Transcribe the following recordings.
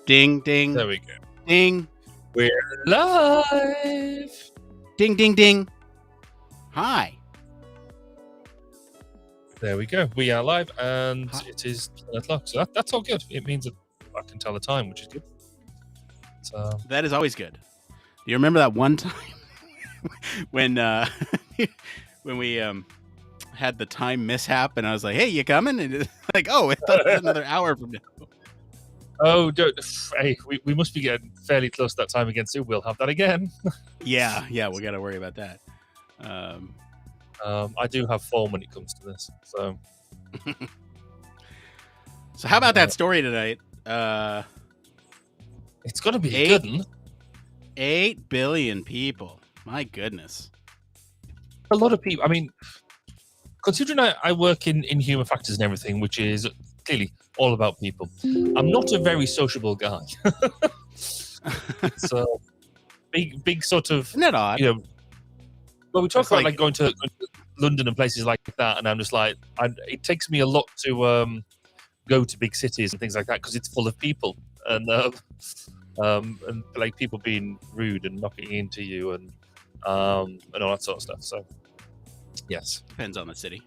Ding, ding. There we go. Ding. We're live. Ding, ding, ding. Hi. There we go. We are live, and Hi. it is 10 o'clock. So that's all good. It means that I can tell the time, which is good. So That is always good. Do you remember that one time when when we had the time mishap, and I was like, "Hey, you coming?" And it's like, "Oh, it's another hour from now." oh, hey, we must be getting fairly close to that time again soon. We'll have that again. Yeah, we got to worry about that. I do have form when it comes to this. So how about that story tonight? It's got to be a good one. 8 billion people. My goodness. A lot of people. I mean, considering I work in human factors and everything, which is clearly all about people, I'm not a very sociable guy. So big sort of. Isn't that odd? You know, well, we talk It's about like going to London and places like that, and I'm just like, it takes me a lot to go to big cities and things like that because it's full of people and like people being rude and knocking into you and all that sort of stuff. So yes, depends on the city.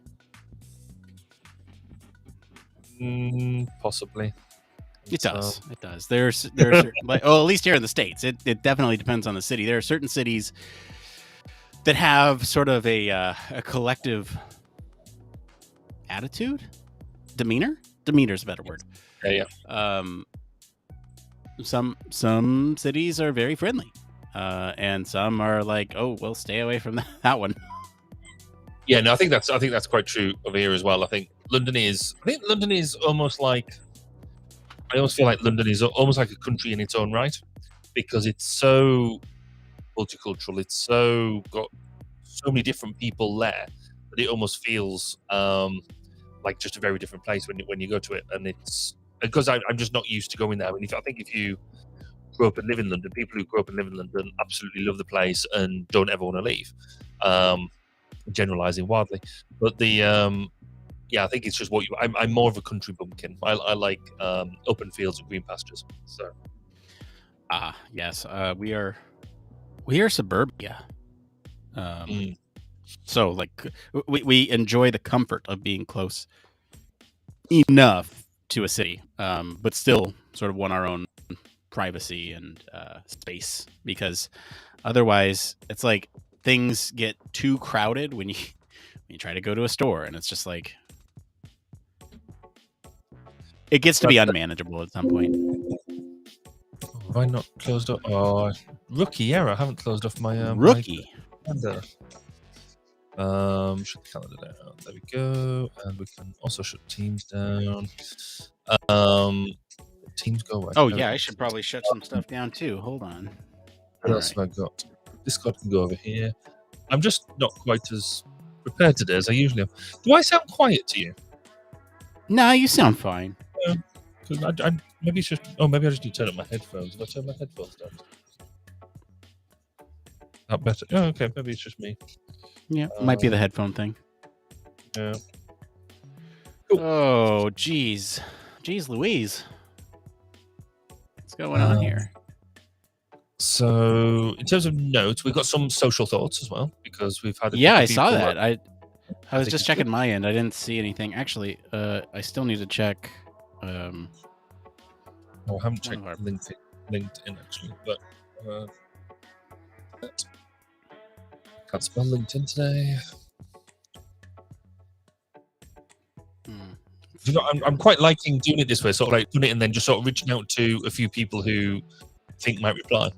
Possibly. It does. It does. There's like, at least here in the States, it definitely depends on the city. There are certain cities that have sort of a collective attitude, demeanor. Demeanor is a better word. Yeah. Some cities are very friendly, and some are like, oh, well, stay away from that one. Yeah, no, I think that's quite true over here as well. I think London is almost like. I almost feel like London is almost like a country in its own right because it's so multicultural. It's so got so many different people there that it almost feels like just a very different place when you go to it. And it's because I'm just not used to going there. I mean, I think if you grow up and live in London, people who grow up and live in London absolutely love the place and don't ever want to leave. Generalizing wildly, but yeah, I think it's just I'm more of a country bumpkin. I like open fields and green pastures. So, yes, we are suburbia. So like we enjoy the comfort of being close enough to a city, but still sort of want our own privacy and space because otherwise it's like things get too crowded when you try to go to a store and it's just like it gets to be unmanageable at some point. Have I not closed up? Oh, rookie error. I haven't closed off my rookie. My calendar. Shut the calendar down. There we go. And we can also shut Teams down. Teams go away. Oh yeah, I should probably shut some stuff down too. Hold on. What else have I got? Discord can go over here. I'm just not quite as prepared today as I usually am. Do I sound quiet to you? No, you sound fine. Maybe it's just. Oh, maybe I just need to turn up my headphones. If I turn my headphones down, that better. Oh, okay. Maybe it's just me. Yeah, might be the headphone thing. Yeah. Cool. Oh, geez, Louise, what's going on here? So, in terms of notes, we've got some social thoughts as well because we've had. I saw that. I was just checking my end. I didn't see anything. Actually, I still need to check. I haven't checked LinkedIn actually, but can't spell LinkedIn today. You know, I'm quite liking doing it this way, sort of like doing it and then just sort of reaching out to a few people who think might reply.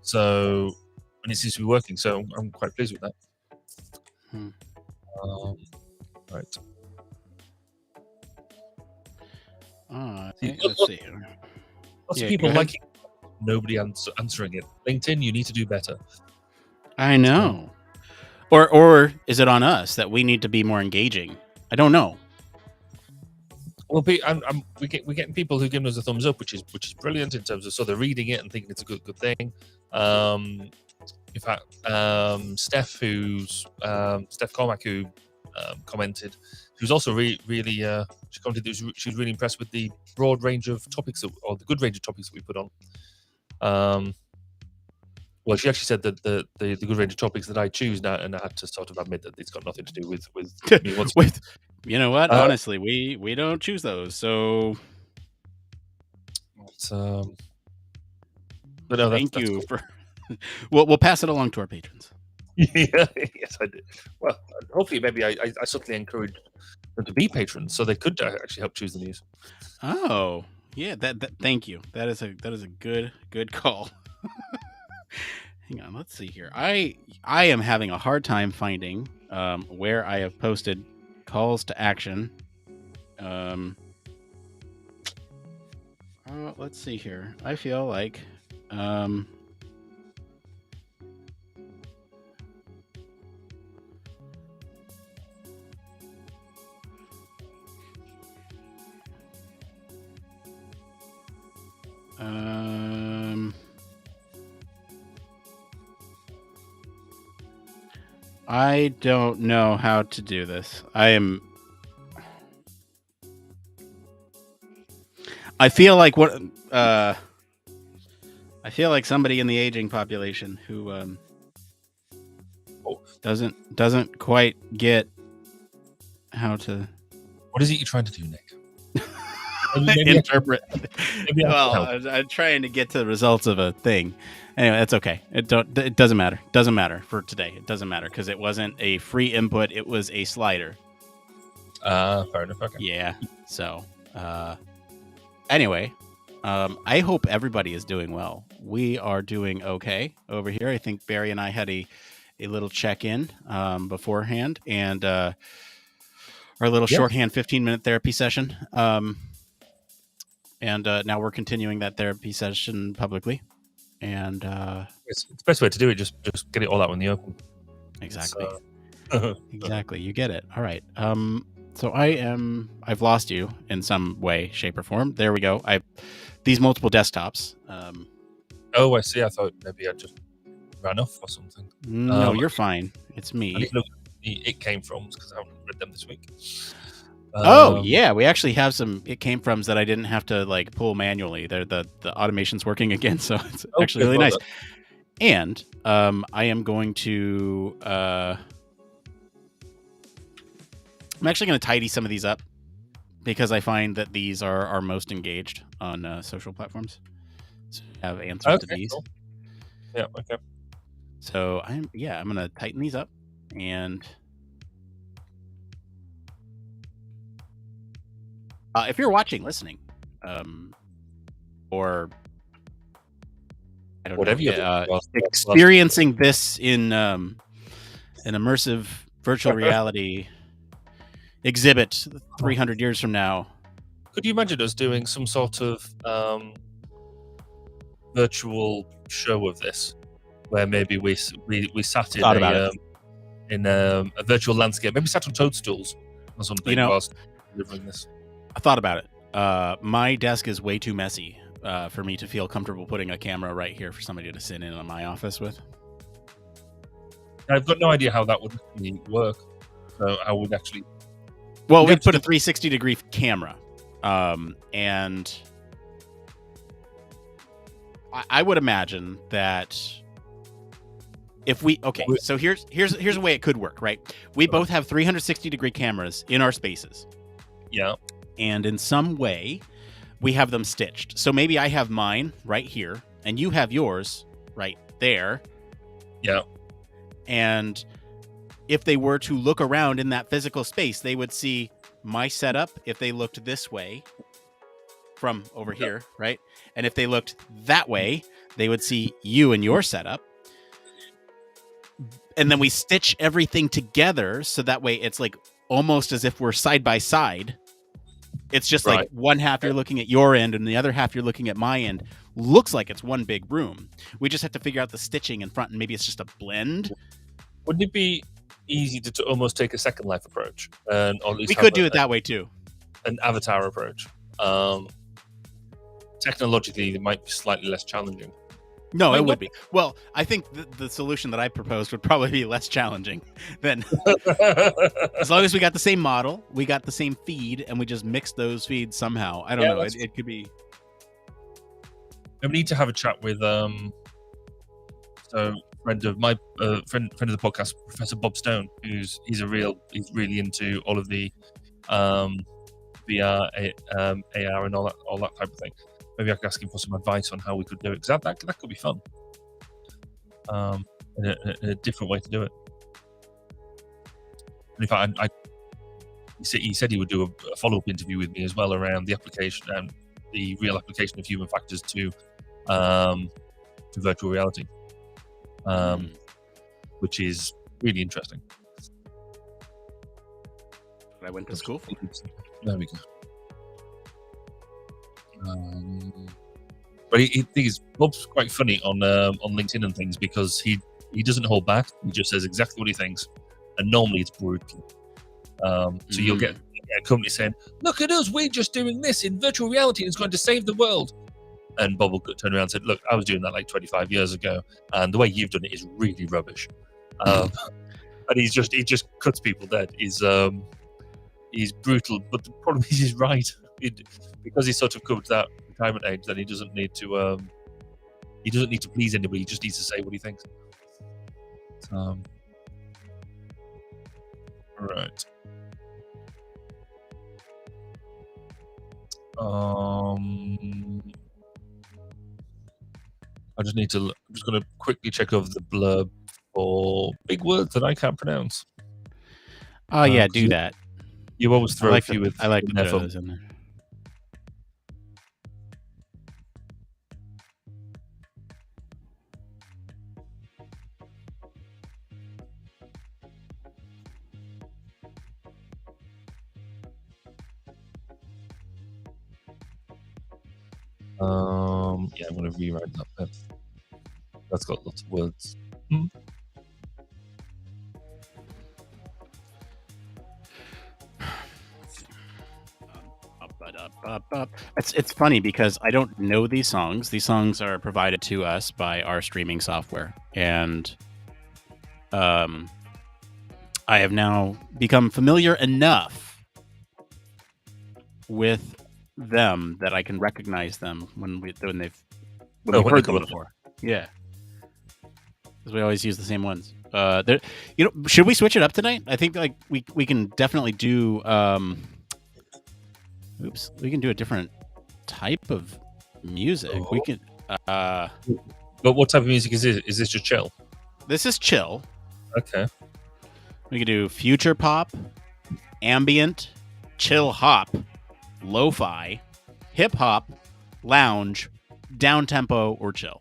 So, and it seems to be working, so I'm quite pleased with that. Right. Let's see. Lots of people liking nobody answering it. LinkedIn, you need to do better. I know. Or is it on us that we need to be more engaging? I don't know. Well, we're getting people who give us a thumbs up, which is brilliant in terms of so they're reading it and thinking it's a good thing. In fact, Steph Cormack, who commented. She was also really she commented that she was really impressed with the broad range of topics or the good range of topics that we put on. Well, she actually said that the good range of topics that I choose now, and I had to sort of admit that it's got nothing to do with me. With you know what? Honestly, we don't choose those, so. But no, thank that's you cool. for. We'll pass it along to our patrons. Yeah, yes, I did. Well, hopefully, maybe I subtly encouraged them to be patrons, so they could actually help choose the news. Oh, yeah. That thank you. That is a good call. Hang on, let's see here. I am having a hard time finding where I have posted calls to action. Let's see here. I feel like I don't know how to do this. I feel like I feel like somebody in the aging population who doesn't quite get how to. What is it you're trying to do, Nick? Interpret. Well, I'm trying to get to the results of a thing. Anyway, that's okay. It doesn't matter. Doesn't matter for today. It doesn't matter because it wasn't a free input. It was a slider. Fair enough. Okay. Yeah. So, anyway, I hope everybody is doing well. We are doing okay over here. I think Barry and I had a little check-in beforehand, and our little shorthand 15-minute therapy session. And now we're continuing that therapy session publicly. And it's the best way to do it. Just get it all out in the open. Exactly. Exactly. You get it. All right. So I've lost you in some way, shape, or form. There we go. These multiple desktops. Oh, I see. I thought maybe I just ran off or something. No, you're fine. It's me. I need to look at it came from because I haven't read them this week. Yeah, we actually have some it came froms that I didn't have to like pull manually. They're the automation's working again, so it's actually really nice. And I am going to I'm actually going to tidy some of these up because I find that these are most engaged on social platforms. So I have answers to these. Cool. Yeah. Okay. So I'm going to tighten these up and. If you're listening, or I don't whatever know, experiencing this in an immersive virtual reality exhibit 300 years from now, could you imagine us doing some sort of virtual show of this, where maybe we sat in a virtual landscape, maybe sat on toadstools or something whilst delivering this? I thought about it. My desk is way too messy for me to feel comfortable putting a camera right here for somebody to sit in on my office with. I've got no idea how that would work. So I would actually. Well, we'd put a 360-degree camera, and I would imagine that if we so here's a way it could work. Right, we both have 360-degree cameras in our spaces. Yeah. And in some way, we have them stitched. So maybe I have mine right here, and you have yours right there. Yeah. And if they were to look around in that physical space, they would see my setup if they looked this way from over here, right? And if they looked that way, they would see you and your setup. And then we stitch everything together so that way it's like almost as if we're side by side. It's just like one half you're looking at your end and the other half you're looking at my end. Looks like it's one big room. We just have to figure out the stitching in front, and maybe it's just a blend. Wouldn't it be easy to almost take a Second Life approach? Or at least we could do it that way too. An Avatar approach. Technologically, it might be slightly less challenging. No, Might it would not be. Well, I think the solution that I proposed would probably be less challenging than as long as we got the same model, we got the same feed, and we just mixed those feeds somehow. I don't know. It could be. I need to have a chat with so friend of my friend of the podcast, Professor Bob Stone, he's really into all of the VR, AR, and all that type of thing. Maybe I could ask him for some advice on how we could do it, because that could be fun. In a different way to do it. And in fact, he said he would do a follow-up interview with me as well around the application and the real application of human factors to virtual reality, which is really interesting. What I went to school for. There we go. But Bob's quite funny on LinkedIn and things, because he doesn't hold back. He just says exactly what he thinks, and normally it's brutal. So you'll get a company saying, "Look at us, we're just doing this in virtual reality, and it's going to save the world." And Bob will turn around and say, "Look, I was doing that like 25 years ago, and the way you've done it is really rubbish." And he just cuts people dead. He's brutal, but the problem is he's right. Because he's sort of come to that retirement age, then he doesn't need to please anybody. He just needs to say what he thinks. Right. I'm just going to quickly check over the blurb for big words that I can't pronounce. Oh yeah, do that. You always throw a few with. I like to throw those in there. Yeah, I'm going to rewrite that bit. That's got lots of words. It's funny because I don't know these songs. These songs are provided to us by our streaming software, and I have now become familiar enough with them that I can recognize them when we've heard them before. Yeah, because we always use the same ones. Should we switch it up tonight? I think like we can definitely do. We can do a different type of music. We can. But what type of music is this? Is this just chill? This is chill. Okay. We can do future pop, ambient, chill hop, lo-fi, hip hop, lounge, down tempo, or chill.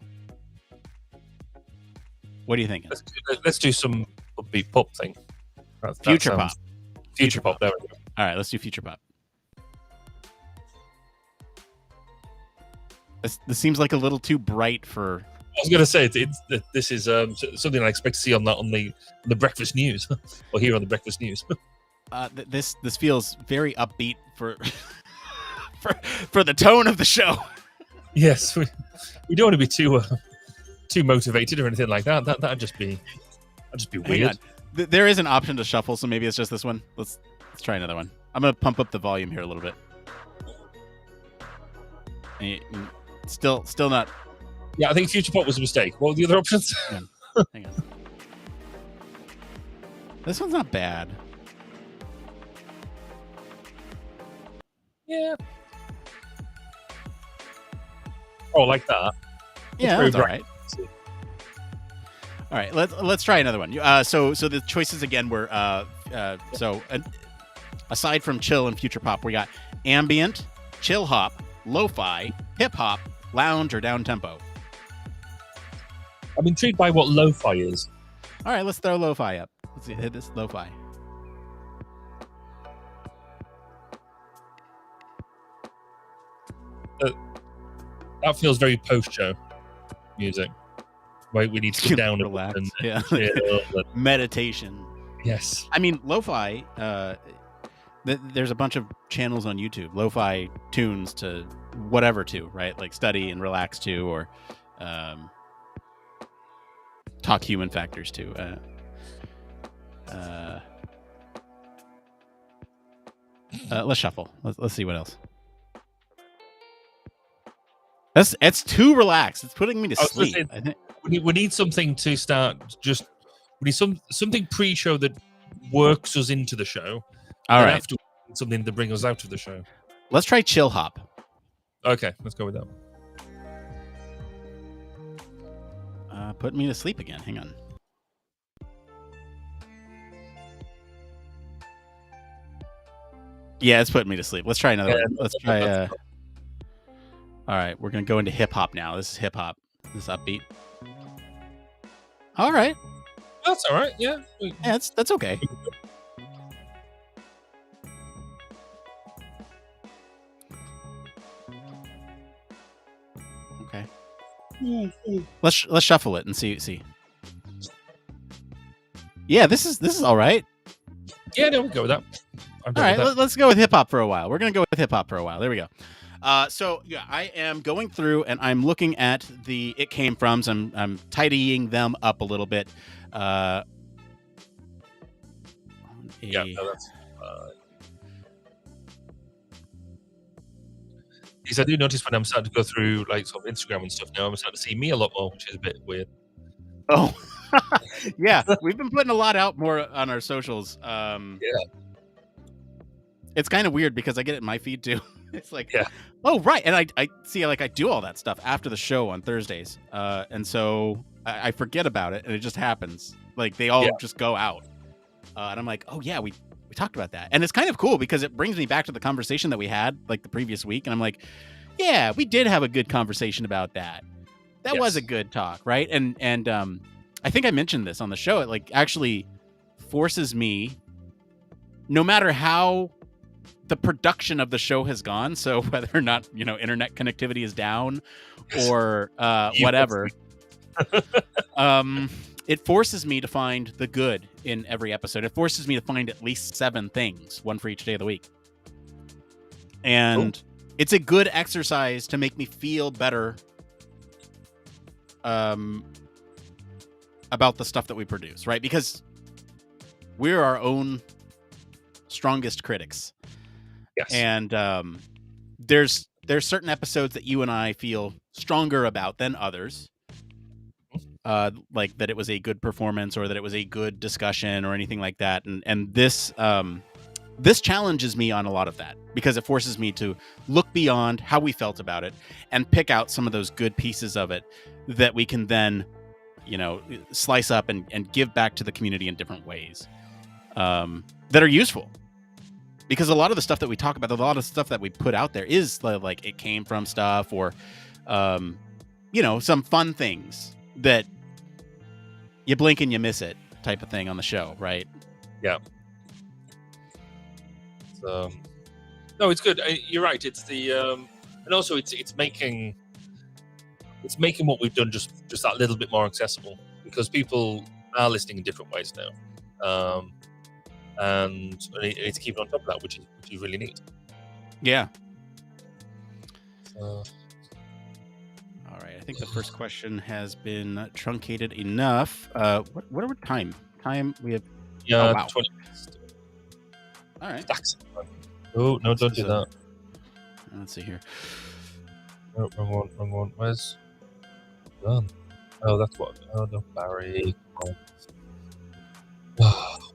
What are you thinking? Let's do some upbeat pop thing. Future pop. Future pop. There we go. All right, let's do future pop. This seems like a little too bright for. I was going to say this is something I expect to see on the breakfast news, or here on the breakfast news. This feels very upbeat for for the tone of the show. Yes, we don't want to be too motivated or anything like that. That'd just be weird. There is an option to shuffle, so maybe it's just this one. Let's try another one. I'm gonna pump up the volume here a little bit. Still not. Yeah, I think future pop was a mistake. What were the other options? Hang on. This one's not bad. Yeah. Oh, like that. Yeah, that's all right. All right, let's try another one. So the choices again were aside from chill and future pop, we got ambient, chill hop, lo-fi, hip hop, lounge, or down tempo. I'm intrigued by what lo-fi is. All right, let's throw lo-fi up. Let's hit this lo-fi. That feels very post-show music. Right, we need to get down and relax. Meditation. Yes. I mean, lo-fi. There's a bunch of channels on YouTube, lo-fi tunes to whatever to, right? Like study and relax to, or talk human factors too. Let's shuffle. Let's see what else. It's too relaxed. It's putting me to sleep. I think we need something to start. We need something pre-show that works us into the show. All right. After something to bring us out of the show. Let's try chill hop. Okay, let's go with that. Putting me to sleep again. Hang on. Yeah, it's putting me to sleep. Let's try another one. Let's try. All right, we're gonna go into hip hop now. This is hip hop. This upbeat. All right. That's all right. Yeah. Yeah, that's okay. Okay. Let's shuffle it and see. Yeah, this is all right. Yeah, no, we'll go with that. All right, let's go with hip hop for a while. We're gonna go with hip hop for a while. There we go. So yeah, I am going through and I'm looking at the It Came Froms. I'm tidying them up a little bit. Yeah, no, that's. Because I do notice when I'm starting to go through like sort of Instagram and stuff now, I'm starting to see me a lot more, which is a bit weird. Oh, yeah, we've been putting a lot out more on our socials. Yeah. It's kind of weird because I get it in my feed too. It's like, yeah. Oh, right. And I see, like, I do all that stuff after the show on Thursdays. And so I forget about it and it just happens. Like they all just go out. And I'm like, oh yeah, we talked about that. And it's kind of cool because it brings me back to the conversation that we had like the previous week. And I'm like, yeah, we did have a good conversation about that. That was a good talk. Right. And I think I mentioned this on the show. It like actually forces me, no matter how the production of the show has gone. So whether or not, internet connectivity is down or whatever, it forces me to find the good in every episode. It forces me to find at least 7 things, one for each day of the week. And it's a good exercise to make me feel better about the stuff that we produce, right? Because we're our own strongest critics. Yes. And there's certain episodes that you and I feel stronger about than others. Like that it was a good performance or that it was a good discussion or anything like that. And this challenges me on a lot of that because it forces me to look beyond how we felt about it and pick out some of those good pieces of it that we can then, slice up and give back to the community in different ways that are useful. Because a lot of the stuff that we talk about, a lot of stuff that we put out there is like it came from stuff or, some fun things that you blink and you miss it type of thing on the show, right? Yeah. So, no, it's good. You're right. It's the and also it's making what we've done just that little bit more accessible because people are listening in different ways now, and I need to keep on top of that, which is really neat. Yeah. So. All right, I think the first question has been truncated enough. What are we time? Time we have. Yeah, oh, wow. 20 minutes. All right. Oh no! Don't do that. Let's see here. No, wrong one. Where's done? Oh, that's what. Oh no, Barry. Oh.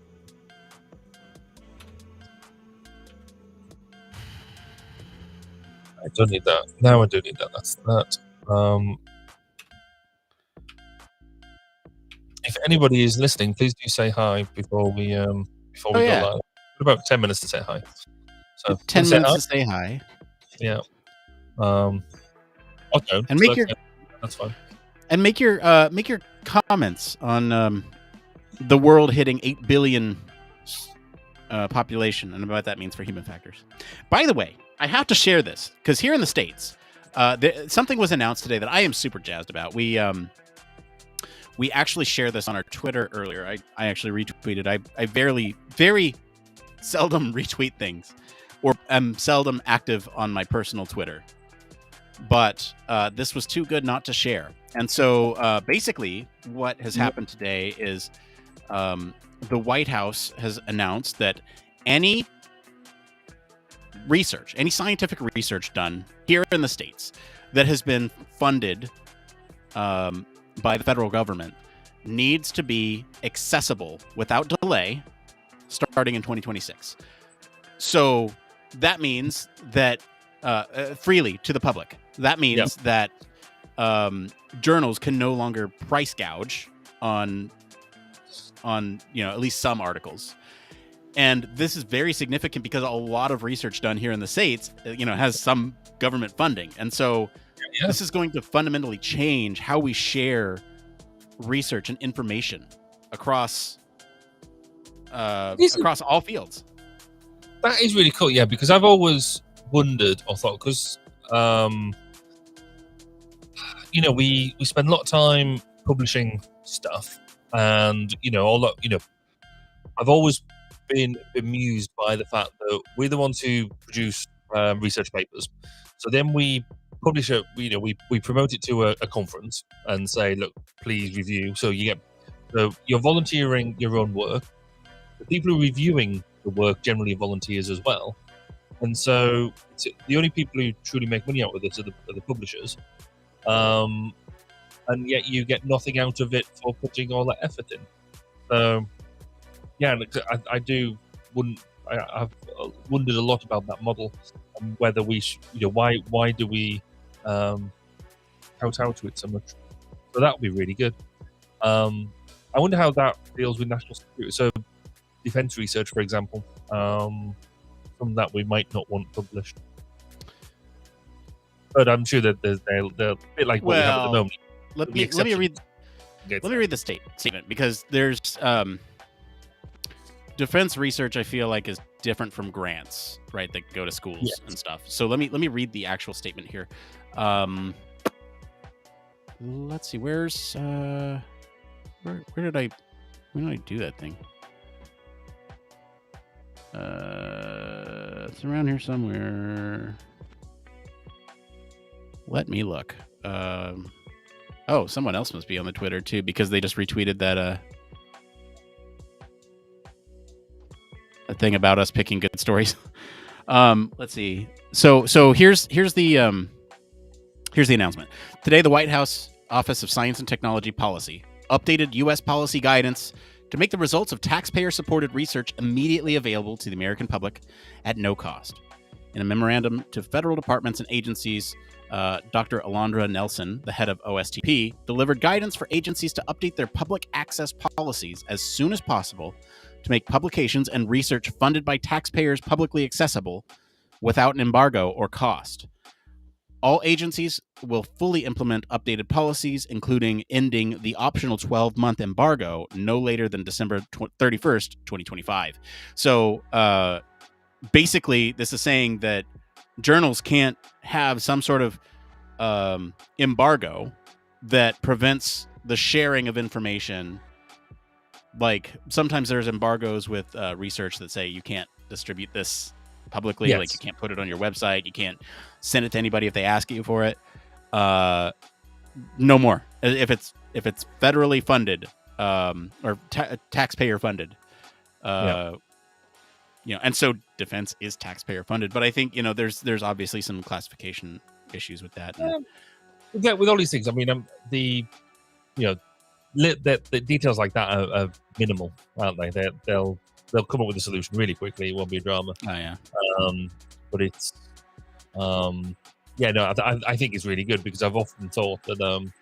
I don't need that. Now I do need that. That's that. If anybody is listening, please do say hi before we go live. Got about 10 minutes to say hi. So 10 minutes to say hi. Yeah. Okay. And make your that's fine. And make your comments on the world hitting 8 billion population and what that means for human factors. By the way, I have to share this because here in the States, something was announced today that I am super jazzed about. We actually shared this on our Twitter earlier. I actually retweeted. I very seldom retweet things or am seldom active on my personal Twitter. but this was too good not to share. And so basically, what has happened today is the White House has announced that any scientific research done here in the States that has been funded by the federal government needs to be accessible without delay starting in 2026. So that means that freely to the public. That means that journals can no longer price gouge on at least some articles. And this is very significant because a lot of research done here in the States, has some government funding. And so this is going to fundamentally change how we share research and information across all fields. That is really cool, because I've always wondered or thought, because we spend a lot of time publishing stuff, and I've always been bemused by the fact that we're the ones who produce research papers. So then we publish it, we promote it to a conference and say, look, please review. So you're volunteering your own work. The people who are reviewing the work generally volunteers as well. And so the only people who truly make money out of this are the publishers. And yet you get nothing out of it for putting all that effort in. So I've wondered a lot about that model, and whether we why do we kowtow to it so much. So that would be really good. I wonder how that deals with national security. So defense research, for example, some that we might not want published. But I'm sure that they're a bit like what we have at the moment. Let me read the statement, because there's defense research, I feel like, is different from grants, right, that go to schools and stuff. So let me read the actual statement here. Let's see, where's where did I do that thing? It's around here somewhere. Let me look. Someone else must be on the Twitter too, because they just retweeted that a thing about us picking good stories. Let's see. So here's the announcement. Today, the White House Office of Science and Technology Policy updated U.S. policy guidance to make the results of taxpayer-supported research immediately available to the American public at no cost. In a memorandum to federal departments and agencies, Dr. Alondra Nelson, the head of OSTP, delivered guidance for agencies to update their public access policies as soon as possible to make publications and research funded by taxpayers publicly accessible without an embargo or cost. All agencies will fully implement updated policies, including ending the optional 12-month embargo no later than December 31st, 2025. So basically, this is saying that journals can't have some sort of embargo that prevents the sharing of information. Like, sometimes there's embargoes with research that say you can't distribute this publicly. Like, you can't put it on your website. You can't send it to anybody if they ask you for it. No more. If it's federally funded or taxpayer funded, and so defense is taxpayer funded. But I think there's obviously some classification issues with that. Yeah, with all these things, I mean, the details like that are minimal, aren't they? They'll come up with a solution really quickly. It won't be a drama. Oh yeah. But it's I think it's really good, because I've often thought that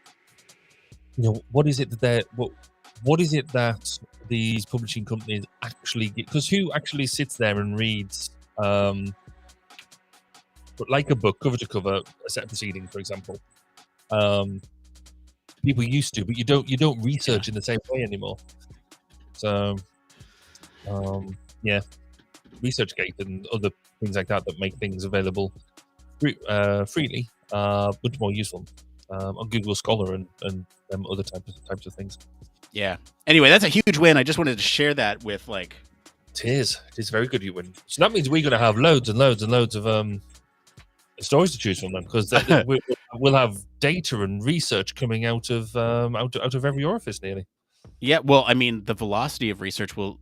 what is it that these publishing companies actually get? Because who actually sits there and reads like a book cover to cover, a set of proceedings, for example? People used to, but you don't research in the same way anymore. So ResearchGate and other things like that make things available freely, much more useful on Google Scholar and other types of things. Yeah. Anyway, that's a huge win. I just wanted to share that with It is very good you win. So that means we're going to have loads and loads and loads of stories to choose from then, because we'll have data and research coming out of every orifice nearly. Yeah, well, I mean, the velocity of research will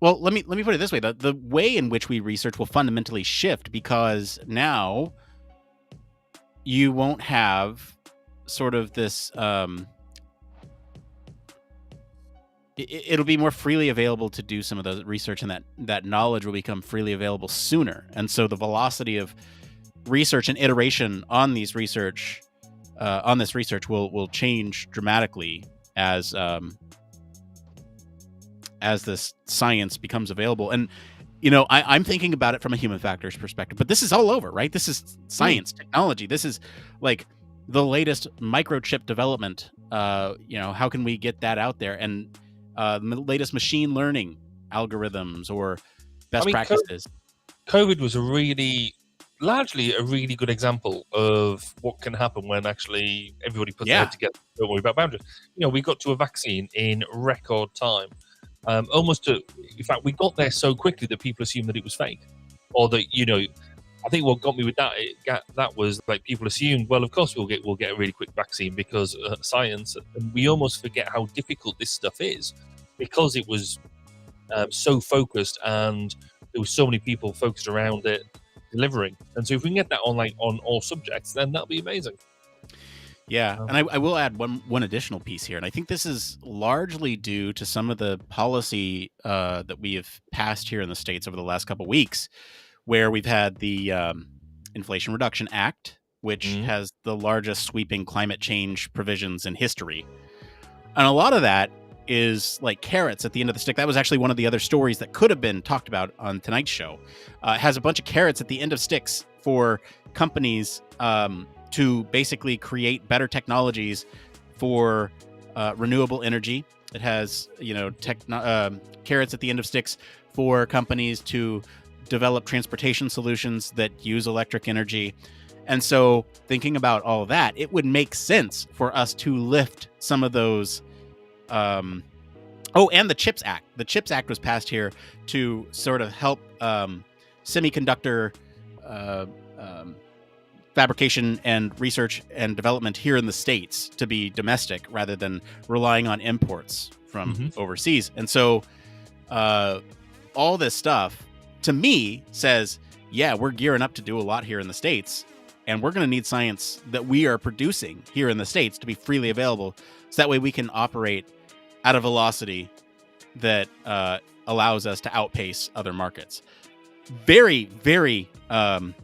well, let me put it this way: the way in which we research will fundamentally shift, because now you won't have sort of this. It'll be more freely available to do some of the research, and that knowledge will become freely available sooner. And so the velocity of research and iteration on this research will change dramatically as this science becomes available. And I'm thinking about it from a human factors perspective, but this is all over, right? This is science, technology. This is like the latest microchip development. How can we get that out there? And the latest machine learning algorithms or best practices. COVID was largely a really good example of what can happen when actually everybody puts their head together. Don't worry about boundaries. We got to a vaccine in record time. In fact, we got there so quickly that people assumed that it was fake, or that I think what got me with that was like people assumed, well, of course we'll get a really quick vaccine because science, and we almost forget how difficult this stuff is because it was so focused and there were so many people focused around it delivering. And so if we can get that on all subjects, then that'll be amazing. Yeah, and I will add one additional piece here, and I think this is largely due to some of the policy that we have passed here in the States over the last couple of weeks, where we've had the Inflation Reduction Act, which has the largest sweeping climate change provisions in history. And a lot of that is like carrots at the end of the stick. That was actually one of the other stories that could have been talked about on tonight's show. It has a bunch of carrots at the end of sticks for companies to basically create better technologies for renewable energy. It has, carrots at the end of sticks for companies to develop transportation solutions that use electric energy. And so thinking about all of that, it would make sense for us to lift some of those. And the CHIPS Act. The CHIPS Act was passed here to sort of help semiconductor fabrication and research and development here in the States to be domestic rather than relying on imports from overseas. And so all this stuff, to me, says, yeah, we're gearing up to do a lot here in the States, and we're going to need science that we are producing here in the States to be freely available, so that way we can operate at a velocity that allows us to outpace other markets. Very, very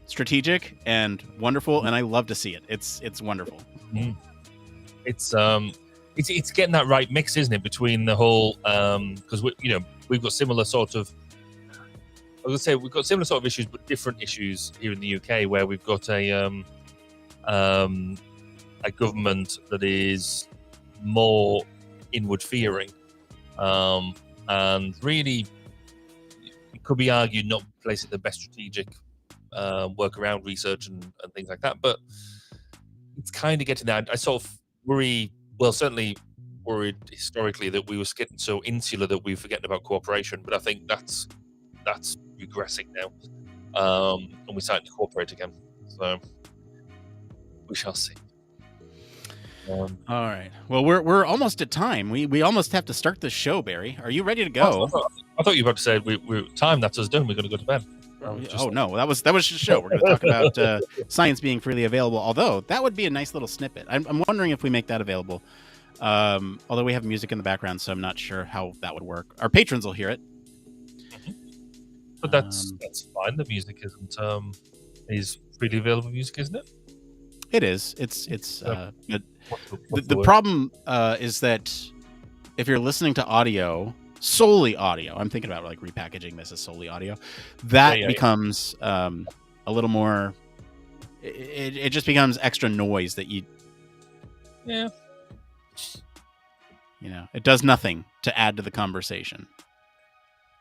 strategic and wonderful, and I love to see it. It's wonderful. It's getting that right mix, isn't it, between the whole because we've got similar sort of. I was going to say we've got similar sort of issues, but different issues here in the UK, where we've got a government that is more inward fearing, and really it could be argued not placing the best strategic work around research and things like that. But it's kind of getting that. I sort of certainly worried historically that we were getting so insular that we were forgetting about cooperation. But I think that's regressing now, and we're starting to cooperate again. So we shall see. All right. Well, we're almost at time. We almost have to start the show, Barry. Are you ready to go? I thought you were about to say we're time. That's us done. We're going to go to bed. No, that was just a show. We're going to talk about science being freely available. Although that would be a nice little snippet. I'm wondering if we make that available. Although we have music in the background, so I'm not sure how that would work. Our patrons will hear it. But that's fine. The music is freely available music, isn't it? It is. It's the problem is that if you're listening to audio, solely audio, I'm thinking about like repackaging this as solely audio, that becomes a little more. It just becomes extra noise that you. Yeah. It does nothing to add to the conversation.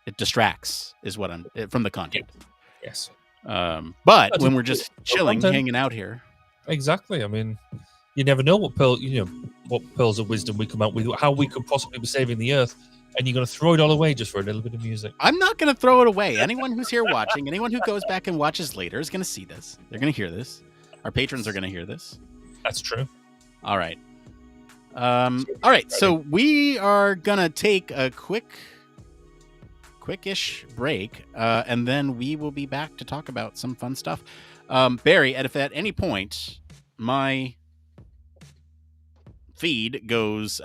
It distracts, is what I'm from the content. Yes. But when we're just chilling, hanging out here. Exactly. I mean, you never know what pearls of wisdom we come out with, how we could possibly be saving the earth and you're going to throw it all away just for a little bit of music. I'm not going to throw it away. Anyone who's here watching, anyone who goes back and watches later is going to see this. They're going to hear this. Our patrons are going to hear this. That's true. All right. All right. So we are going to take a quickish break, and then we will be back to talk about some fun stuff. Barry, if at any point my feed goes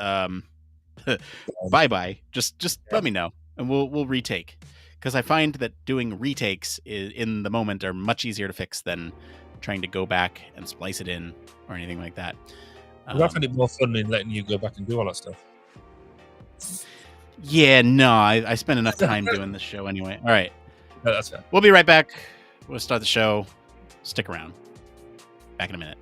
bye-bye, just let me know, and we'll retake. Because I find that doing retakes in the moment are much easier to fix than trying to go back and splice it in or anything like that. I find it more fun than letting you go back and do all that stuff. Yeah, no, I spend enough time doing this show anyway. All right. No, that's fair. We'll be right back. We'll start the show. Stick around. Back in a minute.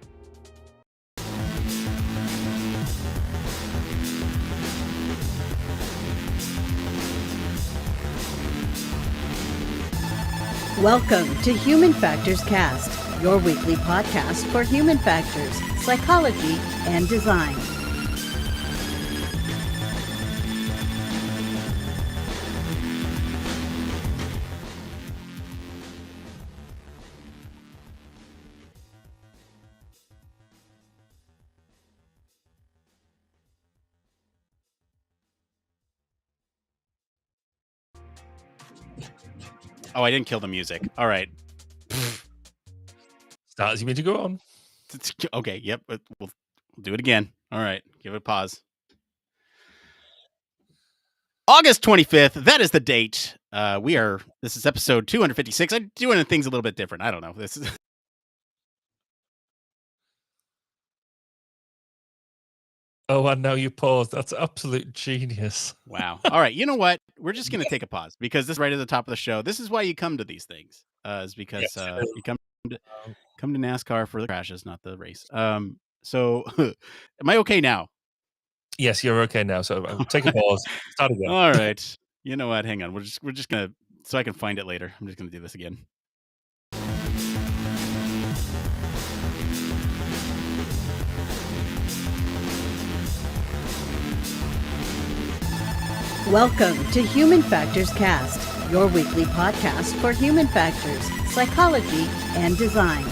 Welcome to Human Factors Cast, your weekly podcast for human factors, psychology, and design. Oh, I didn't kill the music. All right. Start as you mean to go on. Okay, yep. We'll do it again. All right. Give it a pause. August 25th. That is the date. This is episode 256. I'm doing things a little bit different. I don't know. This is... Oh, and now you paused. That's absolute genius. Wow. All right. You know what? We're just going to take a pause because this is right at the top of the show. This is why you come to these things. Is because you come to NASCAR for the crashes, not the race. So am I okay now? Yes, you're okay now. So take a pause. Start again. All right. You know what? Hang on. We're just going to, so I can find it later. I'm just going to do this again. Welcome to Human Factors Cast, your weekly podcast for human factors, psychology, and design.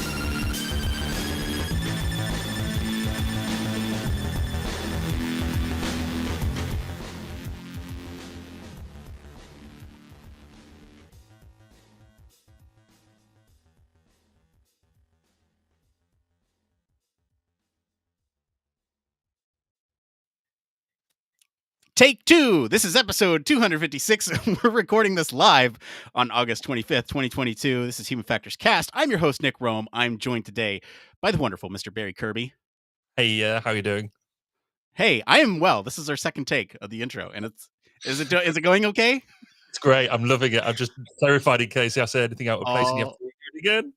Take two. This is episode 256. We're recording this live on August 25th, 2022. This is Human Factors Cast. I'm your host, Nick Roome. I'm joined today by the wonderful Mr. Barry Kirby. Hey, how are you doing? Hey, I am well. This is our second take of the intro, and is it going okay? It's great. I'm loving it. I'm just terrified in case I say anything out of place and you have to do it again.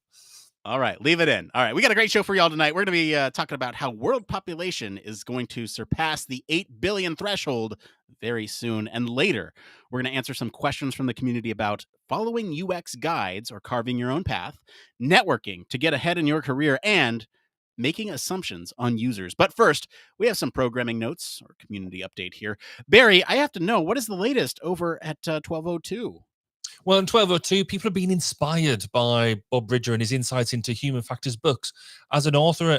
All right, leave it in. All right, we got a great show for y'all tonight. We're going to be talking about how world population is going to surpass the 8 billion threshold very soon. And later, we're going to answer some questions from the community about following UX guides or carving your own path, networking to get ahead in your career, and making assumptions on users. But first, we have some programming notes or community update here. Barry, I have to know, what is the latest over at 1202? Well, in 1202, people have been inspired by Bob Bridger and his insights into human factors books. As an author,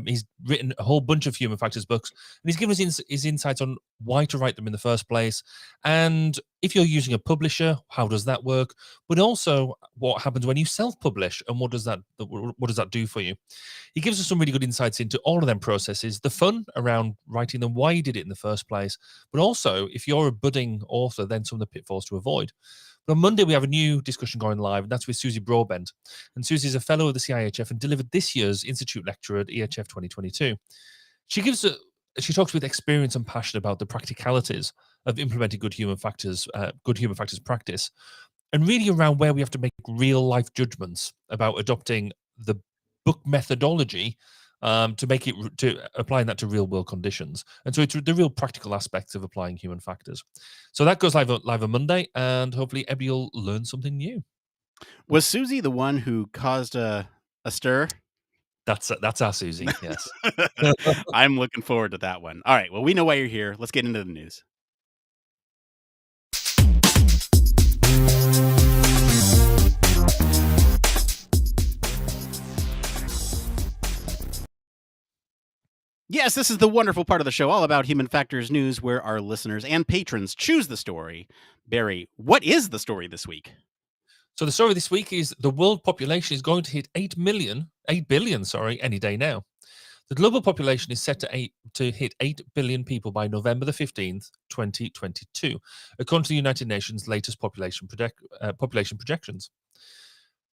he's written a whole bunch of human factors books, and he's given us his insights on why to write them in the first place. And if you're using a publisher, how does that work? But also, what happens when you self-publish, and what does that do for you? He gives us some really good insights into all of them processes, the fun around writing them, why you did it in the first place, but also if you're a budding author, then some of the pitfalls to avoid. But on Monday, we have a new discussion going live, and that's with Susie Broadbent. And Susie is a fellow of the CIHF and delivered this year's Institute lecture at EHF 2022. She talks with experience and passion about the practicalities of implementing good human factors practice, and really around where we have to make real life judgments about adopting the book methodology to applying that to real world conditions. And so it's the real practical aspects of applying human factors. So that goes live on Monday, and hopefully everybody will learn something new. Was Susie the one who caused a stir? That's our Susie, yes. I'm looking forward to that one. All right, well, we know why you're here. Let's get into the news. Yes, this is the wonderful part of the show, all about human factors news, where our listeners and patrons choose the story. Barry, what is the story this week? So the story this week is the world population is going to hit 8 billion, any day now. The global population is set to hit 8 billion people by November the 15th, 2022, according to the United Nations' latest population projections.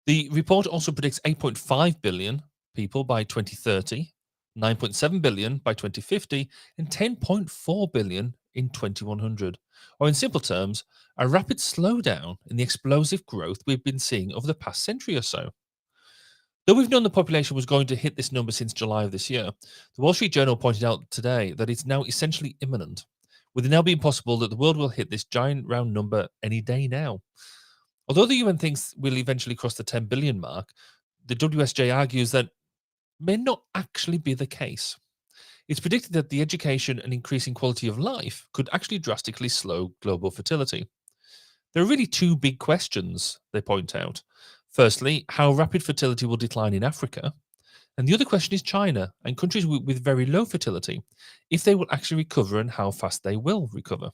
The report also predicts 8.5 billion people by 2030, 9.7 billion by 2050, and 10.4 billion in 2100. Or in simple terms, a rapid slowdown in the explosive growth we've been seeing over the past century or so. Though we've known the population was going to hit this number since July of this year, the Wall Street Journal pointed out today that it's now essentially imminent, with it now being possible that the world will hit this giant round number any day now. Although the UN thinks we'll eventually cross the 10 billion mark, the WSJ argues that may not actually be the case. It's predicted that the education and increasing quality of life could actually drastically slow global fertility. There are really two big questions, they point out. Firstly, how rapid fertility will decline in Africa. And the other question is China and countries with very low fertility, if they will actually recover and how fast they will recover.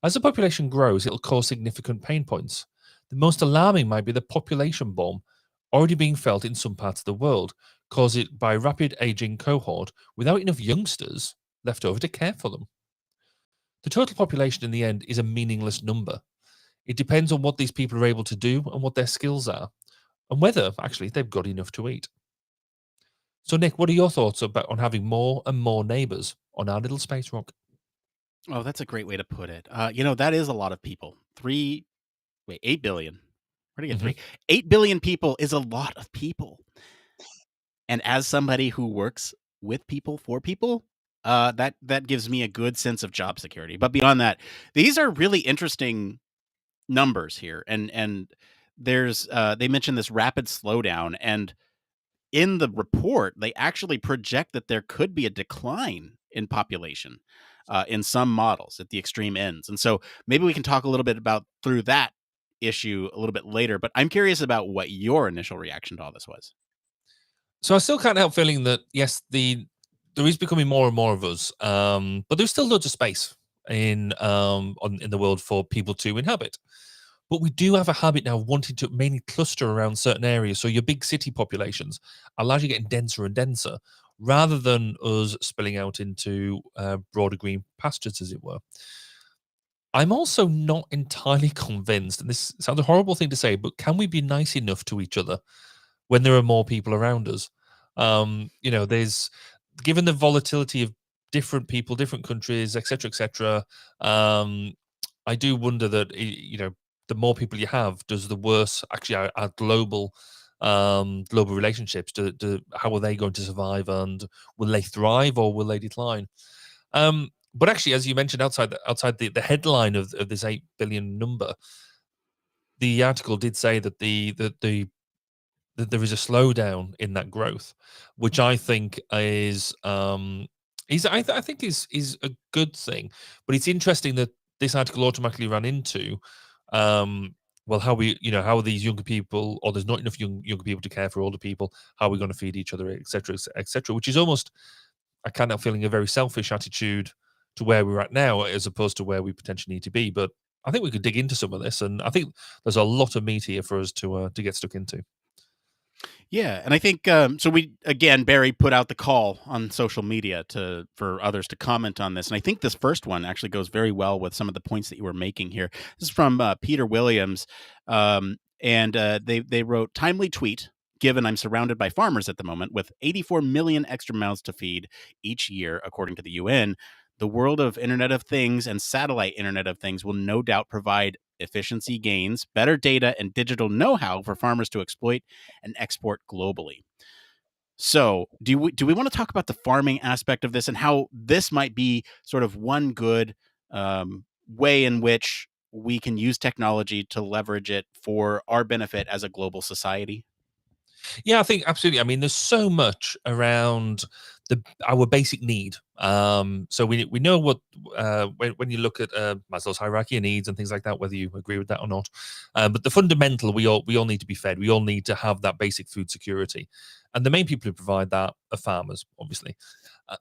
As the population grows, it'll cause significant pain points. The most alarming might be the population bomb already being felt in some parts of the world, caused by rapid aging cohort without enough youngsters left over to care for them. The total population in the end is a meaningless number. It depends on what these people are able to do and what their skills are, and whether actually they've got enough to eat. So, Nick, what are your thoughts on having more and more neighbors on our little space rock? Oh, that's a great way to put it. That is a lot of people. 8 billion. Where did I get Mhm. 3? 8 billion people is a lot of people. And as somebody who works with people, for people, that gives me a good sense of job security. But beyond that, these are really interesting numbers here. And there's they mentioned this rapid slowdown, and in the report, they actually project that there could be a decline in population in some models at the extreme ends. And so maybe we can talk a little bit about through that issue a little bit later. But I'm curious about what your initial reaction to all this was. So I still can't help feeling that yes, there is becoming more and more of us, but there's still loads of space in the world for people to inhabit. But we do have a habit now of wanting to mainly cluster around certain areas. So your big city populations are largely getting denser and denser, rather than us spilling out into broader green pastures, as it were. I'm also not entirely convinced, and this sounds a horrible thing to say, but can we be nice enough to each other when there are more people around us? There's given the volatility of different people, different countries, etc., etc. I do wonder that the more people you have, does the worse actually our global relationships? How are they going to survive, and will they thrive or will they decline? But actually, as you mentioned, outside the headline of this 8 billion number, the article did say that that there is a slowdown in that growth, which I think I think is a good thing. But it's interesting that this article automatically ran into, well, how are these younger people, or there's not enough younger people to care for older people? How are we going to feed each other, etc., etc. Which is almost, I kind of feeling, a very selfish attitude to where we're at now, as opposed to where we potentially need to be. But I think we could dig into some of this, and I think there's a lot of meat here for us to get stuck into. Yeah, and I think so. Barry put out the call on social media for others to comment on this, and I think this first one actually goes very well with some of the points that you were making here. This is from Peter Williams, and they wrote, "Timely tweet. Given I'm surrounded by farmers at the moment with 84 million extra mouths to feed each year, according to the UN, the world of Internet of Things and satellite Internet of Things will no doubt provide efficiency gains, better data, and digital know-how for farmers to exploit and export globally." So, do we want to talk about the farming aspect of this and how this might be sort of one good way in which we can use technology to leverage it for our benefit as a global society? Yeah, I think absolutely. I mean, there's so much around our basic need. So we know what when you look at Maslow's hierarchy of needs and things like that, whether you agree with that or not. But the fundamental, we all need to be fed. We all need to have that basic food security. And the main people who provide that are farmers, obviously.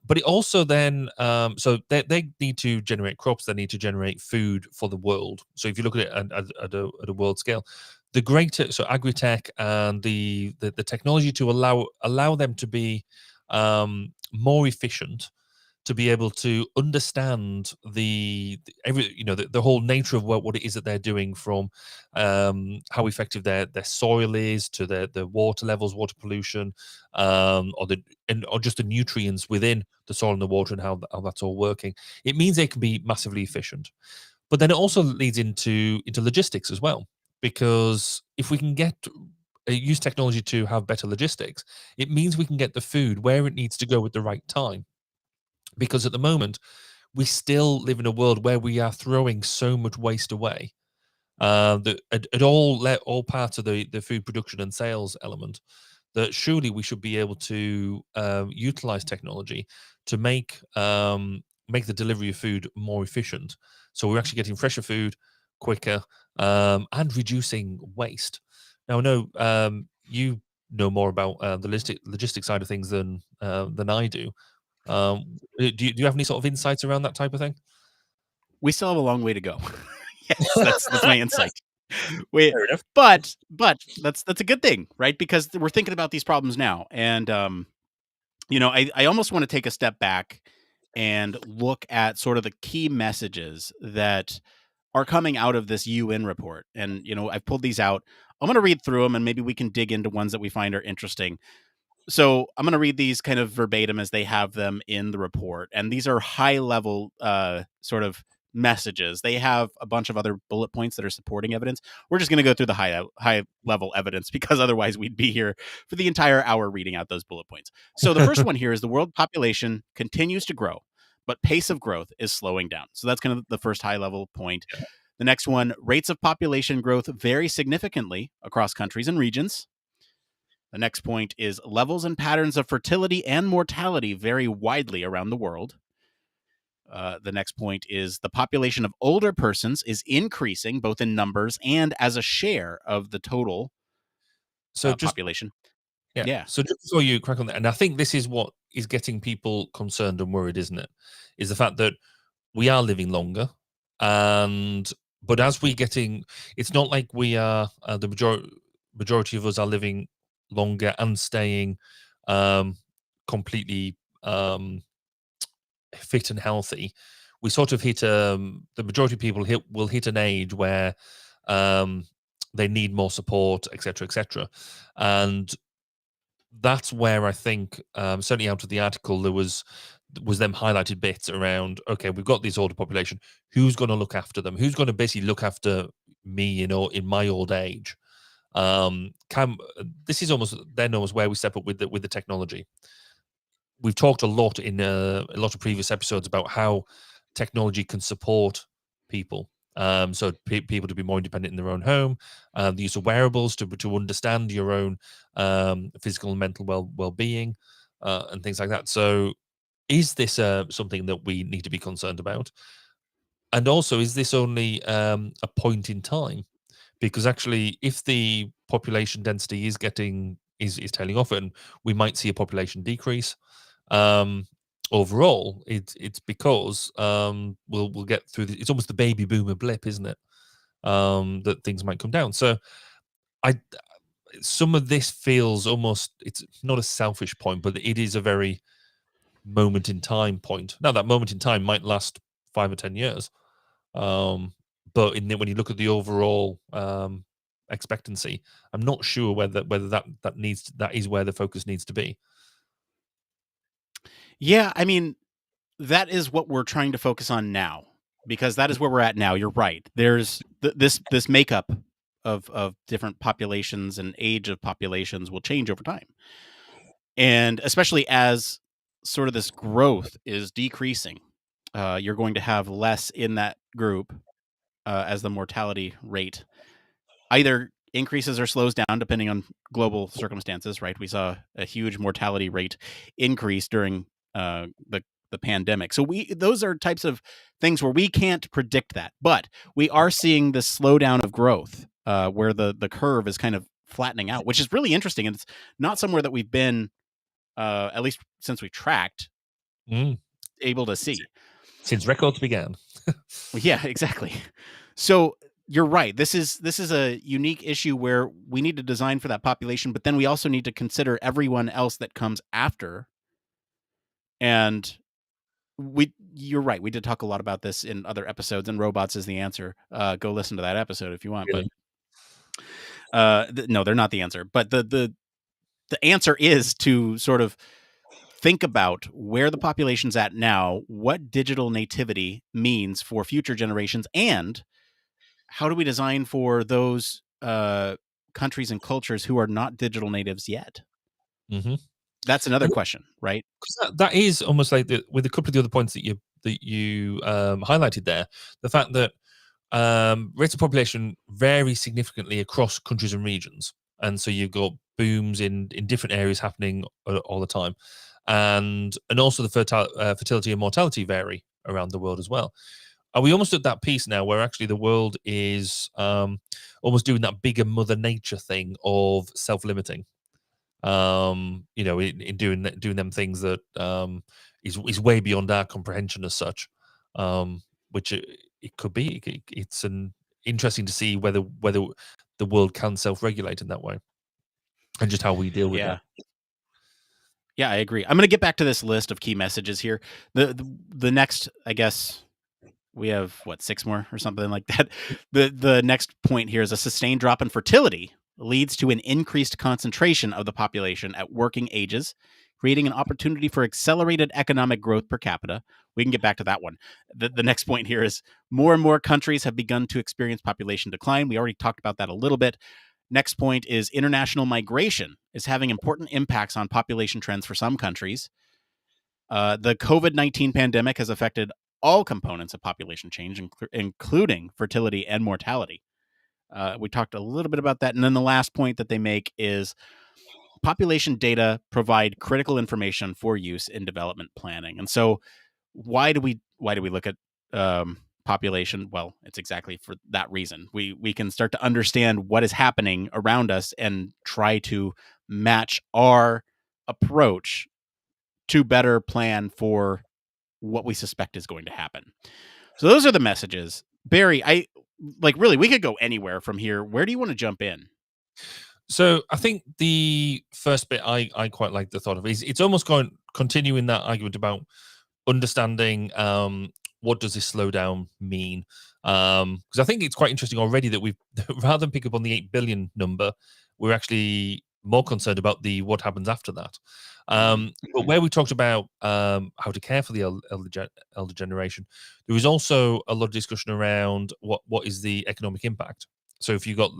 But it also then, so they need to generate crops, they need to generate food for the world. So if you look at it at a world scale, the greater, so agri-tech and the technology to allow them to be more efficient, to be able to understand the whole nature of what it is that they're doing, from how effective their soil is, to the water levels, water pollution, or just the nutrients within the soil and the water, and how that's all working. It means they can be massively efficient. But then it also leads into logistics as well, because if we can use technology to have better logistics, it means we can get the food where it needs to go at the right time. Because at the moment, we still live in a world where we are throwing so much waste away. At all parts of the food production and sales element, that surely we should be able to utilize technology to make the delivery of food more efficient. So we're actually getting fresher food quicker, and reducing waste. Now, I know you know more about the logistics side of things than I do. Do you have any sort of insights around that type of thing? We still have a long way to go. Yes, that's my insight. We, Fair enough. but that's a good thing, right? Because we're thinking about these problems now, and I almost want to take a step back and look at sort of the key messages that are coming out of this UN report. And I've pulled these out. I'm going to read through them, and maybe we can dig into ones that we find are interesting. So I'm going to read these kind of verbatim as they have them in the report. And these are high level sort of messages. They have a bunch of other bullet points that are supporting evidence. We're just going to go through the high level evidence, because otherwise we'd be here for the entire hour reading out those bullet points. So the first one here is: the world population continues to grow, but pace of growth is slowing down. So that's kind of the first high level point. Yeah. The next one: rates of population growth vary significantly across countries and regions. The next point is: levels and patterns of fertility and mortality vary widely around the world. The next point is: the population of older persons is increasing, both in numbers and as a share of the total population. Yeah. So just before you crack on that, and I think this is what is getting people concerned and worried, isn't it? Is the fact that we are living longer, but as we're getting, it's not like we are the majority of us are living longer and staying completely fit and healthy. We sort of hit the majority of people will hit an age where they need more support, etc., etc., and that's where I think, certainly out of the article, there was them highlighted bits around, okay, we've got this older population, who's going to look after them, who's going to basically look after me, in my old age. This is almost where we step up with the technology. We've talked a lot in a lot of previous episodes about how technology can support people. So people to be more independent in their own home, the use of wearables to understand your own physical and mental well-being, and things like that. So is this something that we need to be concerned about? And also, is this only a point in time? Because actually, if the population density is tailing off, and we might see a population decrease, overall, it's because we'll get through. It's almost the baby boomer blip, isn't it? That things might come down. So, some of this feels almost, it's not a selfish point, but it is a very moment in time point. Now, that moment in time might last 5 or 10 years, but when you look at the overall expectancy, I'm not sure whether that is where the focus needs to be. Yeah, I mean, that is what we're trying to focus on now, because that is where we're at now. You're right. There's this makeup of different populations and age of populations will change over time. And especially as sort of this growth is decreasing, you're going to have less in that group as the mortality rate either increases or slows down depending on global circumstances, right? We saw a huge mortality rate increase during the pandemic. So those are types of things where we can't predict that, but we are seeing this slowdown of growth where the curve is kind of flattening out, which is really interesting. And it's not somewhere that we've been, at least since we tracked, able to see. Since records began. Yeah, exactly. So you're right. This is a unique issue where we need to design for that population, but then we also need to consider everyone else that comes after. And you're right. We did talk a lot about this in other episodes, and robots is the answer. Go listen to that episode if you want. Really? But no, they're not the answer. But the answer is to sort of think about where the population's at now, what digital nativity means for future generations, and how do we design for those countries and cultures who are not digital natives yet? Mm-hmm. That's another question, right? Because that is almost like with a couple of the other points that you highlighted there, the fact that rates of population vary significantly across countries and regions, and so you've got booms in different areas happening all the time, and also the fertility and mortality vary around the world as well. Are we almost at that piece now where actually the world is almost doing that bigger Mother Nature thing of self-limiting? In doing them things that is way beyond our comprehension as such, which it could be. It's interesting to see whether the world can self-regulate in that way, and just how we deal with that. Yeah, I agree. I'm going to get back to this list of key messages here. The next, I guess, we have 6 more or something like that. The next point here is a sustained drop in fertility leads to an increased concentration of the population at working ages, creating an opportunity for accelerated economic growth per capita. We can get back to that one. The next point here is more and more countries have begun to experience population decline. We already talked about that a little bit. Next point is international migration is having important impacts on population trends for some countries. The COVID-19 pandemic has affected all components of population change, including fertility and mortality. We talked a little bit about that. And then the last point that they make is population data provide critical information for use in development planning. And so why do we look at population? Well, it's exactly for that reason. We can start to understand what is happening around us and try to match our approach to better plan for what we suspect is going to happen. So those are the messages. Barry, really, we could go anywhere from here. Where do you want to jump in? So I think the first bit I quite like the thought of is it's almost continuing that argument about understanding what does this slowdown mean, because I think it's quite interesting already that we've rather than pick up on the 8 billion number, we're actually more concerned about the what happens after that. But where we talked about how to care for the elder generation, there was also a lot of discussion around what is the economic impact. So if you've got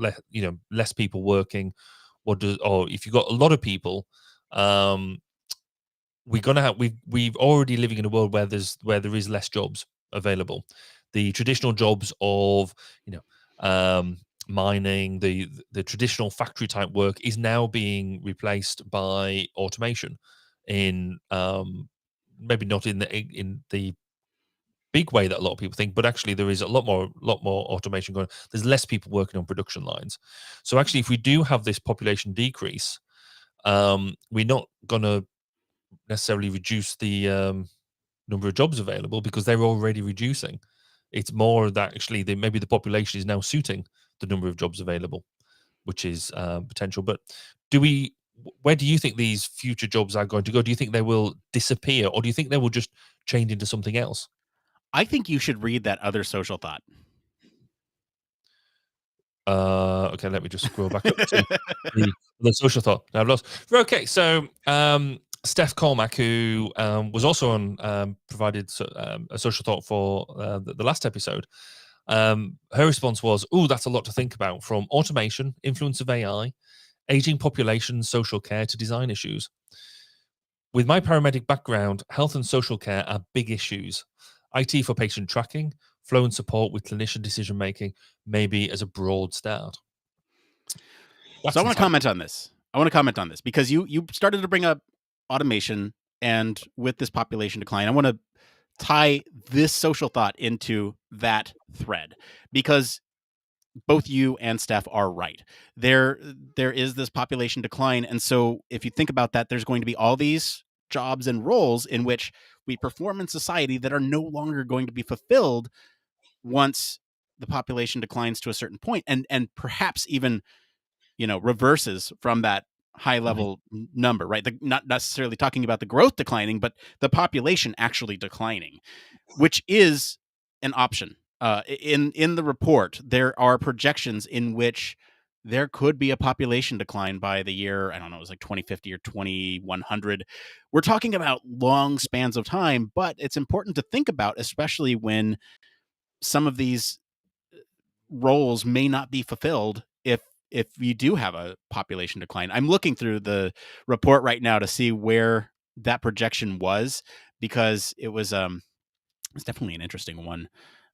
less people working, or if you've got a lot of people, we've already living in a world where there is less jobs available. The traditional jobs of mining, the traditional factory type work is now being replaced by automation in maybe not in the big way that a lot of people think, but actually there is a lot more automation going on. There's less people working on production lines. So actually, if we do have this population decrease, we're not going to necessarily reduce the number of jobs available because they're already reducing. It's more that actually maybe the population is now suiting the number of jobs available, which is potential. But where do you think these future jobs are going to go? Do you think they will disappear, or do you think they will just change into something else? I think you should read that other social thought. Okay, let me just scroll back up to the social thought. I've lost. Okay, so Steph Cormack, who was also on, provided a social thought for the last episode. Her response was, "Oh, that's a lot to think about. From automation, influence of AI, aging population, social care to design issues. With my paramedic background, health and social care are big issues. IT for patient tracking, flow and support with clinician decision making, maybe as a broad start." So I want to comment on this. Because you started to bring up automation, and with this population decline, I want to tie this social thought into that thread, because both you and Steph are right. There is this population decline, and so if you think about that, there's going to be all these jobs and roles in which we perform in society that are no longer going to be fulfilled once the population declines to a certain point, and perhaps even reverses from that high level number, right? Not necessarily talking about the growth declining, but the population actually declining, which is an option. In the report, there are projections in which there could be a population decline by the year, I don't know, it was like 2050 or 2100. We're talking about long spans of time, but it's important to think about, especially when some of these roles may not be fulfilled if you do have a population decline. I'm looking through the report right now to see where that projection was, because it's definitely an interesting one.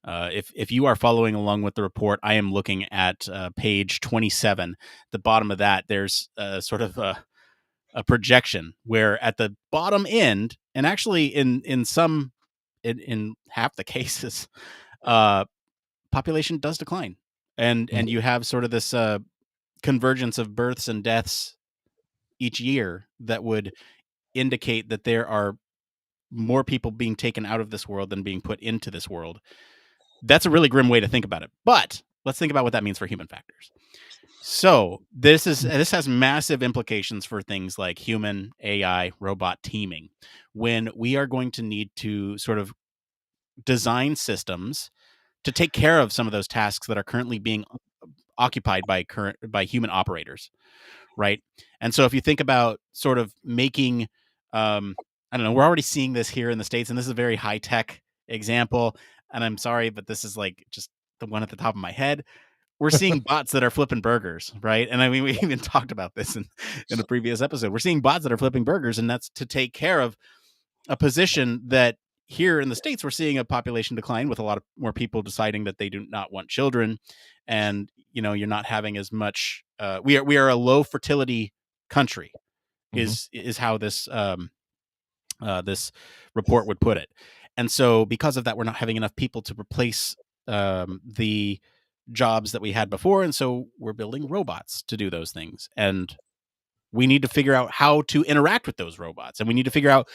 If you are following along with the report, I am looking at page 27. The bottom of that, there's sort of a projection where at the bottom end, and actually in half the cases, population does decline, and you have sort of this convergence of births and deaths each year that would indicate that there are more people being taken out of this world than being put into this world. That's a really grim way to think about it. But let's think about what that means for human factors. So this has massive implications for things like human, AI, robot teaming, when we are going to need to sort of design systems to take care of some of those tasks that are currently being occupied by human operators, right? And so if you think about sort of making, I don't know, we're already seeing this here in the States, and this is a very high tech example. And I'm sorry, but this is like just the one at the top of my head. We're seeing bots that are flipping burgers, right? And I mean, we even talked about this in a previous episode. We're seeing bots that are flipping burgers, and that's to take care of a position that here in the States, we're seeing a population decline with a lot of more people deciding that they do not want children. And, you're not having as much, we are a low fertility country is how this, this report would put it. And so because of that, we're not having enough people to replace the jobs that we had before. And so we're building robots to do those things. And we need to figure out how to interact with those robots. And we need to figure out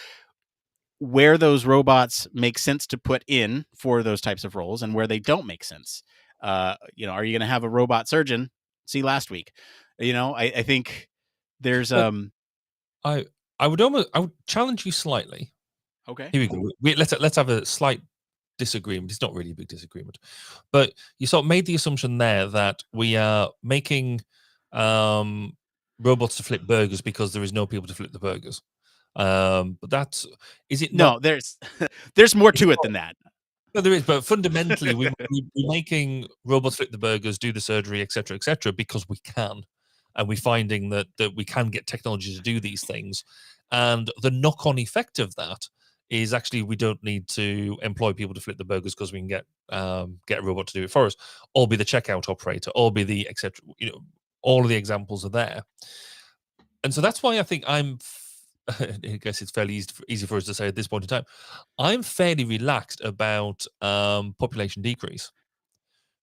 where those robots make sense to put in for those types of roles and where they don't make sense. Are you going to have a robot surgeon? See last week, I think there's I would challenge you slightly. Okay. Here we go. Let's have a slight disagreement. It's not really a big disagreement, but you sort of made the assumption there that we are making robots to flip burgers because there is no people to flip the burgers. But is it? No, there's more to it than that. No, there is, but fundamentally, we're making robots flip the burgers, do the surgery, etc., because we can, and we're finding that we can get technology to do these things, and the knock-on effect of that is actually we don't need to employ people to flip the burgers because we can get a robot to do it for us, or be the checkout operator, or be the etc. All of the examples are there, and so that's why I think I guess it's fairly easy for us to say at this point in time, I'm fairly relaxed about population decrease,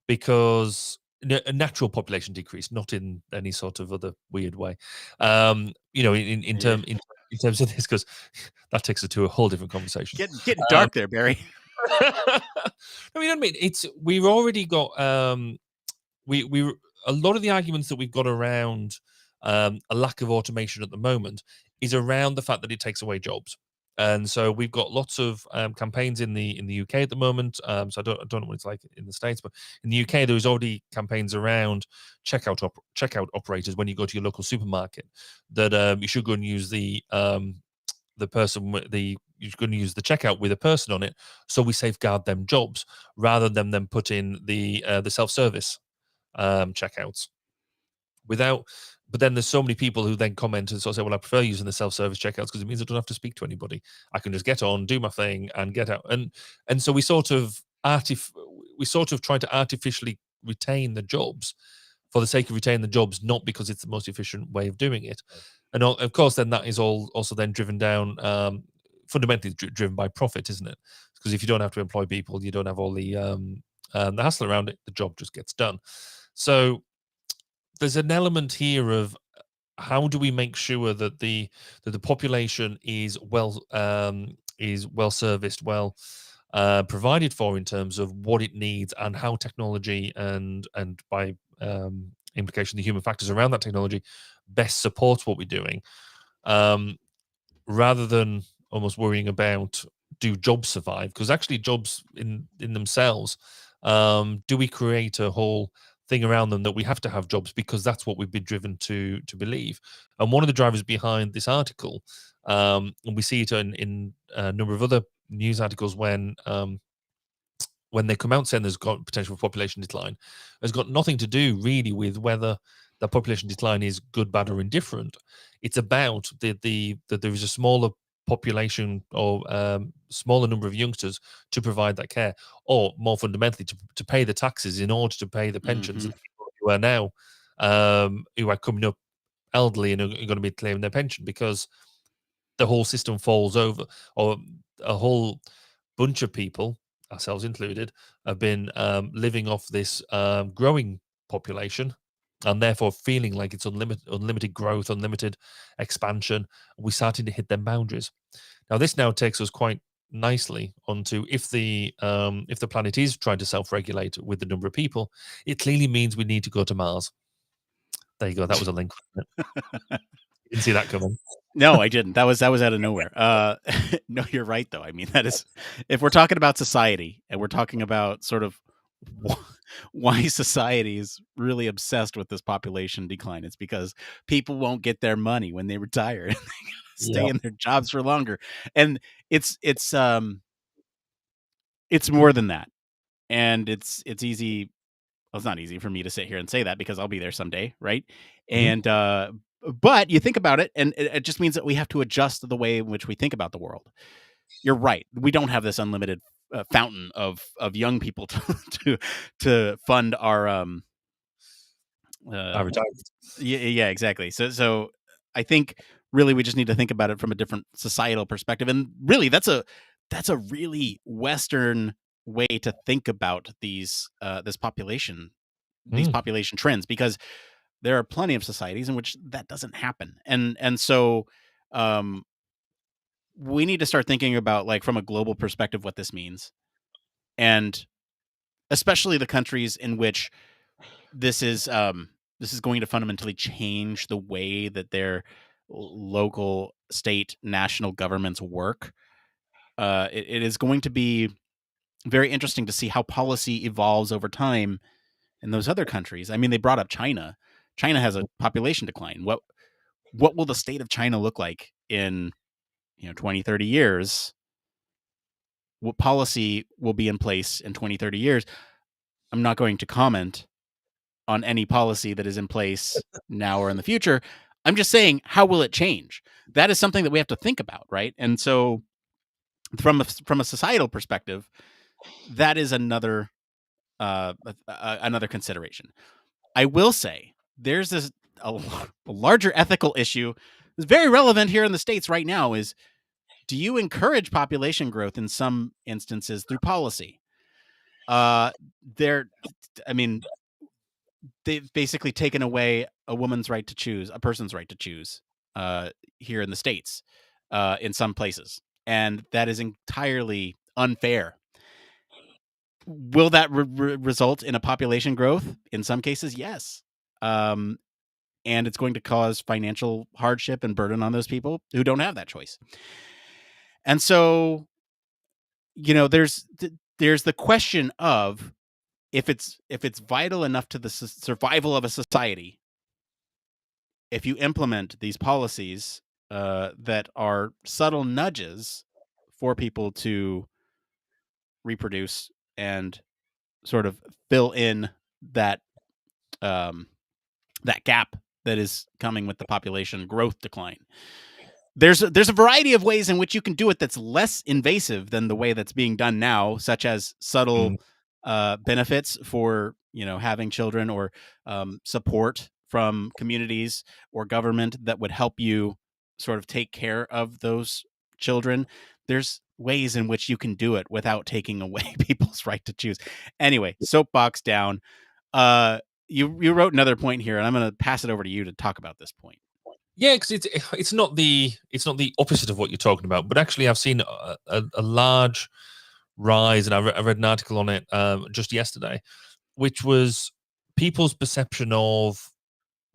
because a natural population decrease, not in any sort of other weird way. In terms of this, because that takes it to a whole different conversation. Getting dark there, Barry. No, you know what I mean? We've already got we a lot of the arguments that we've got around a lack of automation at the moment is around the fact that it takes away jobs. And so we've got lots of campaigns in the UK at the moment. So I don't know what it's like in the States, but in the UK there's already campaigns around checkout operators when you go to your local supermarket, that you should go and use the person you're going to use the checkout with a person on it, so we safeguard them jobs rather than them put in the self-service checkouts. But then there's so many people who then comment and sort of say, well, I prefer using the self-service checkouts because it means I don't have to speak to anybody. I can just get on, do my thing, and get out. And so we sort of try to artificially retain the jobs for the sake of retaining the jobs, not because it's the most efficient way of doing it. And of course, then that is all also then driven down, fundamentally driven by profit, isn't it? Because if you don't have to employ people, you don't have all the hassle around it. The job just gets done. So there's an element here of how do we make sure that the population is well serviced, well provided for in terms of what it needs, and how technology and by implication the human factors around that technology best supports what we're doing, rather than almost worrying about do jobs survive, because actually jobs in themselves, do we create a whole thing around them that we have to have jobs because that's what we've been driven to believe. And one of the drivers behind this article, and we see it in a number of other news articles when they come out saying there's got potential for population decline, has got nothing to do really with whether the population decline is good, bad, or indifferent. It's about that there is a smaller population or smaller number of youngsters to provide that care, or more fundamentally, to pay the taxes in order to pay the pensions of people who are now who are coming up elderly and are going to be claiming their pension, because the whole system falls over, or a whole bunch of people, ourselves included, have been living off this growing population, and therefore feeling like it's unlimited growth, unlimited expansion. We're starting to hit them boundaries. Now, this now takes us quite nicely onto if the planet is trying to self-regulate with the number of people, it clearly means we need to go to Mars. There you go. That was a link. You didn't see that coming. No, I didn't. That was out of nowhere. No, you're right, though. I mean, that is, if we're talking about society and we're talking about sort of why society is really obsessed with this population decline, it's because people won't get their money when they retire and they gotta stay in their jobs for longer. And it's more than that. And it's easy. Well, it's not easy for me to sit here and say that because I'll be there someday, right? And but you think about it, and it just means that we have to adjust the way in which we think about the world. You're right. We don't have this unlimited fountain of young people to fund our retirement. Yeah, exactly. So I think really we just need to think about it from a different societal perspective, and really that's a really Western way to think about these these population trends, because there are plenty of societies in which that doesn't happen, and so we need to start thinking about, like, from a global perspective, what this means, and especially the countries in which this is going to fundamentally change the way that their local, state, national governments work. It is going to be very interesting to see how policy evolves over time in those other countries. I mean, they brought up China. China has a population decline. What will the state of China look like in 20, 30 years? What policy will be in place in 20, 30 years? I'm not going to comment on any policy that is in place now or in the future. I'm just saying, how will it change? That is something that we have to think about, right? And so from a societal perspective, that is another consideration. I will say there's a larger ethical issue that's very relevant here in the States right now. Is, do you encourage population growth in some instances through policy? They've basically taken away a woman's right to choose, a person's right to choose, here in the States, in some places, and that is entirely unfair. Will that result in a population growth? In some cases, yes. And it's going to cause financial hardship and burden on those people who don't have that choice. And so, there's the question of, if it's vital enough to the survival of a society, if you implement these policies that are subtle nudges for people to reproduce and sort of fill in that that gap that is coming with the population growth decline. There's a variety of ways in which you can do it that's less invasive than the way that's being done now, such as subtle benefits for having children, or support from communities or government that would help you sort of take care of those children. There's ways in which you can do it without taking away people's right to choose. Anyway, soapbox down. you wrote another point here, and I'm going to pass it over to you to talk about this point. Yeah, because it's not the opposite of what you're talking about, but actually I've seen a large rise, and I read an article on it just yesterday, which was people's perception of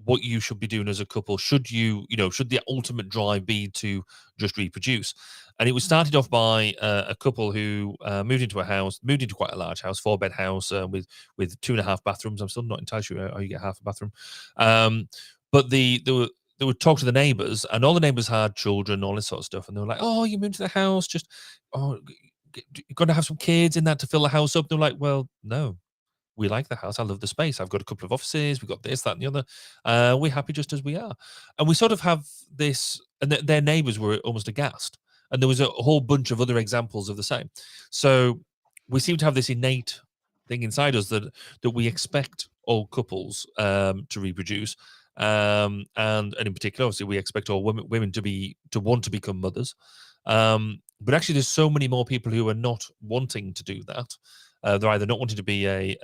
what you should be doing as a couple. Should should the ultimate drive be to just reproduce? And it was started off by a couple who moved into quite a large house, 4-bed house with 2.5 bathrooms. I'm still not entirely sure how you get half a bathroom. But they would talk to the neighbors, and all the neighbors had children, all this sort of stuff. And they were like, "Oh, you moved to the house, just you're going to have some kids in that to fill the house up." They're like, "Well, no. We like the house. I love the space. I've got a couple of offices. We've got this, that, and the other. We're happy just as we are." And we sort of have this, and their neighbors were almost aghast. And there was a whole bunch of other examples of the same. So we seem to have this innate thing inside us that we expect all couples to reproduce. And in particular, obviously, we expect all women to want to become mothers. But actually, there's so many more people who are not wanting to do that. They're either not wanting to be a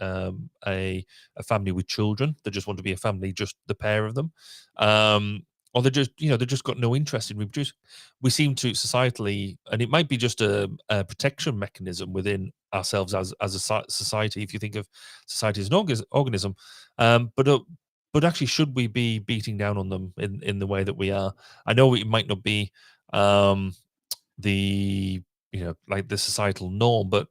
family with children; they just want to be a family, just the pair of them, or they just got no interest in reproducing. We seem to societally, and it might be just a protection mechanism within ourselves as a society. If you think of society as an organism, but actually, should we be beating down on them in the way that we are? I know it might not be the like the societal norm, but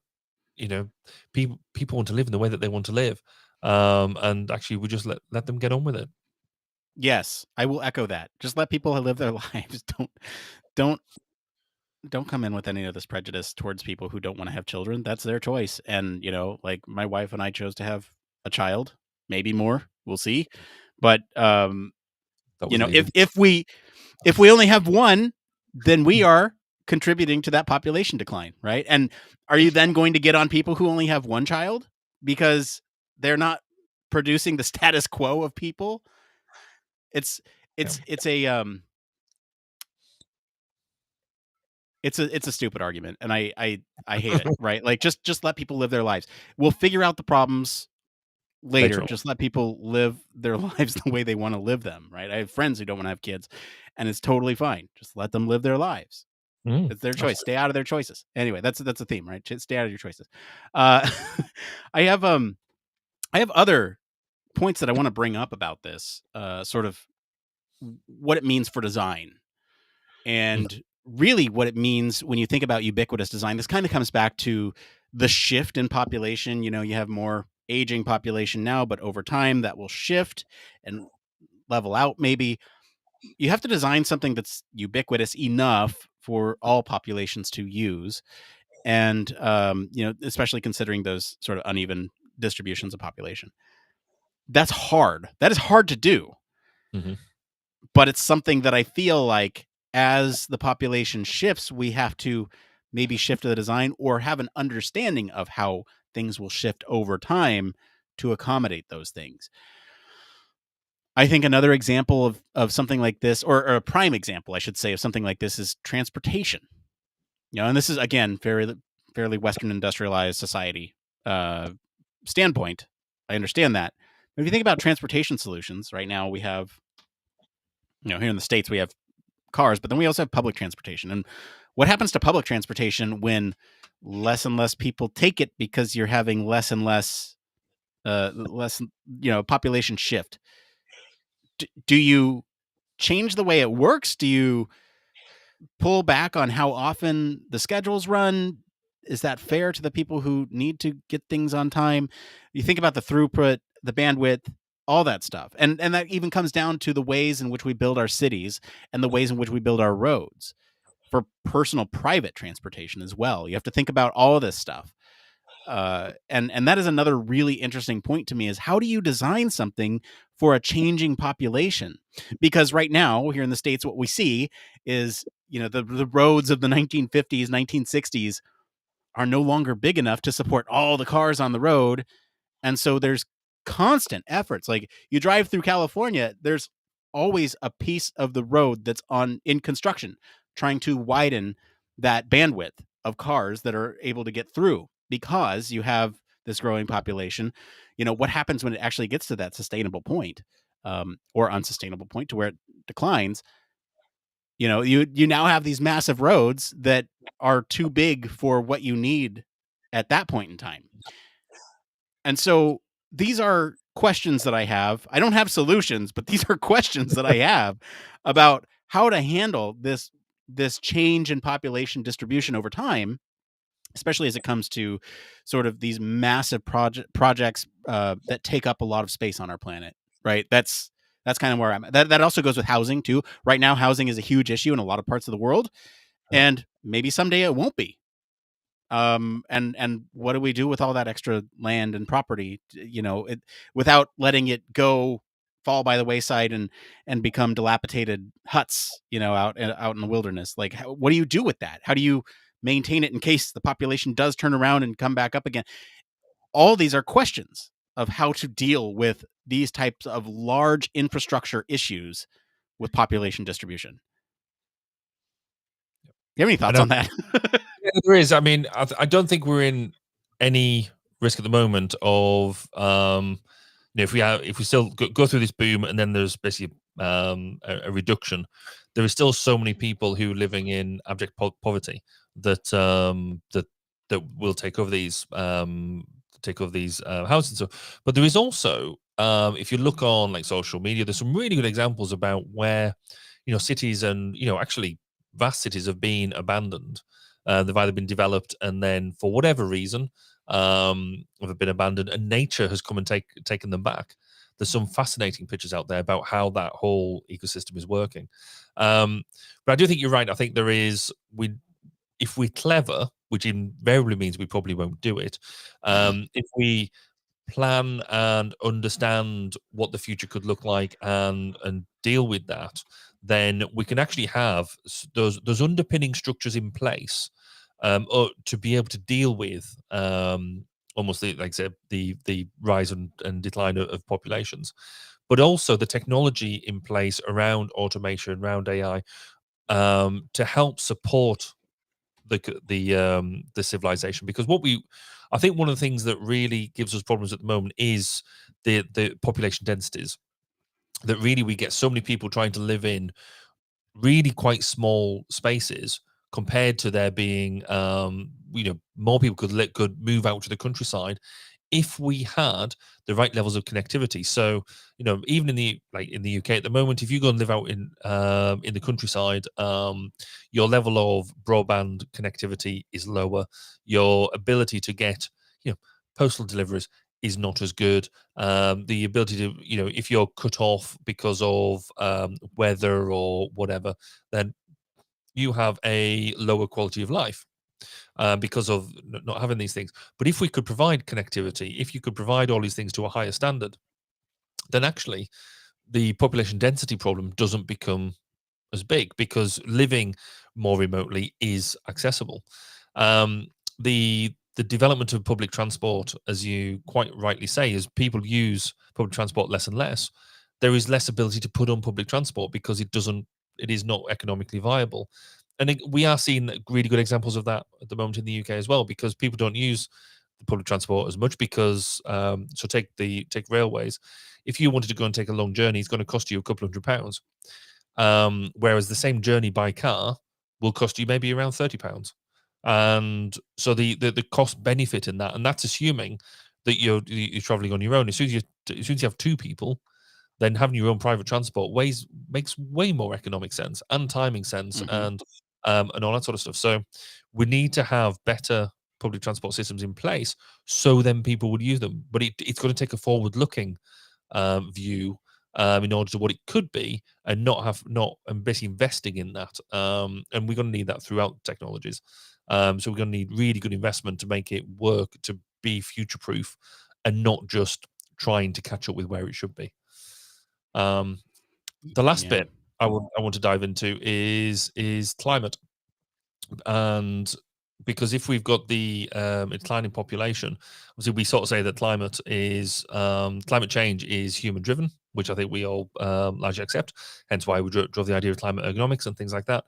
people want to live in the way that they want to live, and actually we just let them get on with it. Yes, I will echo that. Just let people live their lives. Don't come in with any of this prejudice towards people who don't want to have children. That's their choice. And like my wife and I chose to have a child, maybe more. We'll see. But if we only have one, then we are contributing to that population decline, right? And are you then going to get on people who only have one child because they're not producing the status quo of people? It's a stupid argument, and I hate it, right? Like just let people live their lives. We'll figure out the problems later. Just let people live their lives the way they want to live them, right? I have friends who don't want to have kids, and it's totally fine. Just let them live their lives. It's their choice. Stay out of their choices. Anyway, that's a theme, right? Stay out of your choices. I have other points that I want to bring up about this, sort of what it means for design, and really what it means when you think about ubiquitous design. This kind of comes back to the shift in population. You have more aging population now, but over time that will shift and level out. Maybe you have to design something that's ubiquitous enough for all populations to use. And, especially considering those sort of uneven distributions of population. That's hard. That is hard to do. Mm-hmm. But it's something that I feel like as the population shifts, we have to maybe shift the design or have an understanding of how things will shift over time to accommodate those things. I think another example of something like this, or a prime example, I should say, of something like this is transportation. And this is, again, fairly Western industrialized society standpoint. I understand that. But if you think about transportation solutions, right now we have, here in the States, we have cars, but then we also have public transportation. And what happens to public transportation when less and less people take it because you're having less and less population shift? Do you change the way it works? Do you pull back on how often the schedules run? Is that fair to the people who need to get things on time? You think about the throughput, the bandwidth, all that stuff. And that even comes down to the ways in which we build our cities and the ways in which we build our roads for personal private transportation as well. You have to think about all of this stuff. And that is another really interesting point to me, is how do you design something for a changing population? Because right now here in the States, what we see is, the roads of the 1950s, 1960s are no longer big enough to support all the cars on the road. And so there's constant efforts. Like you drive through California, there's always a piece of the road that's in construction, trying to widen that bandwidth of cars that are able to get through, because you have this growing population, what happens when it actually gets to that sustainable point, or unsustainable point to where it declines? You now have these massive roads that are too big for what you need at that point in time. And so these are questions that I have. I don't have solutions, but these are questions that I have about how to handle this change in population distribution over time, especially as it comes to sort of these massive projects that take up a lot of space on our planet. Right? That's kind of where I'm at. That also goes with housing too. Right now, housing is a huge issue in a lot of parts of the world, and maybe someday it won't be. And what do we do with all that extra land and property, without letting it go fall by the wayside and become dilapidated huts, out in the wilderness? Like, what do you do with that? How do you maintain it in case the population does turn around and come back up again? All these are questions of how to deal with these types of large infrastructure issues with population distribution. You have any thoughts on that? Yeah, there is. I mean, I don't think we're in any risk at the moment of, if we still go through this boom and then there's basically a reduction, there are still so many people who are living in abject poverty that that will take over these houses and stuff. But there is also, if you look on like social media, there's some really good examples about where cities and actually vast cities have been abandoned. They've either been developed and then for whatever reason have been abandoned, and nature has come and taken them back. There's some fascinating pictures out there about how that whole ecosystem is working. But I do think you're right. I think there is, if we're clever, which invariably means we probably won't do it, if we plan and understand what the future could look like and deal with that, then we can actually have those underpinning structures in place to be able to deal with almost like I said, the rise and decline of populations, but also the technology in place around automation, around AI, to help support the civilization. Because I think one of the things that really gives us problems at the moment is the population densities. That really we get so many people trying to live in really quite small spaces compared to there being more people could move out to the countryside if we had the right levels of connectivity. So even in the UK at the moment, if you go and live out in the countryside, your level of broadband connectivity is lower. Your ability to get postal deliveries is not as good. The ability to, if you're cut off because of weather or whatever, then you have a lower quality of life because of not having these things. But if we could provide connectivity, if you could provide all these things to a higher standard, then actually the population density problem doesn't become as big because living more remotely is accessible. The development of public transport, as you quite rightly say, as people use public transport less and less, there is less ability to put on public transport because it is not economically viable. And we are seeing really good examples of that at the moment in the UK as well, because people don't use the public transport as much because so take railways. If you wanted to go and take a long journey, it's going to cost you a couple £100. Whereas the same journey by car will cost you maybe around £30. And so the cost benefit in that, and that's assuming that you're traveling on your own. As soon as you have two people, then having your own private transport makes way more economic sense and timing sense, and all that sort of stuff. So we need to have better public transport systems in place, so then people would use them. But it's going to take a forward-looking view in order to what it could be, and basically investing in that. And we're going to need that throughout technologies. So we're going to need really good investment to make it work, to be future-proof, and not just trying to catch up with where it should be. The last bit I want to dive into is climate, and because if we've got the declining population, obviously we sort of say that climate change is human driven, which I think we all largely accept. Hence why we drove the idea of climate ergonomics and things like that.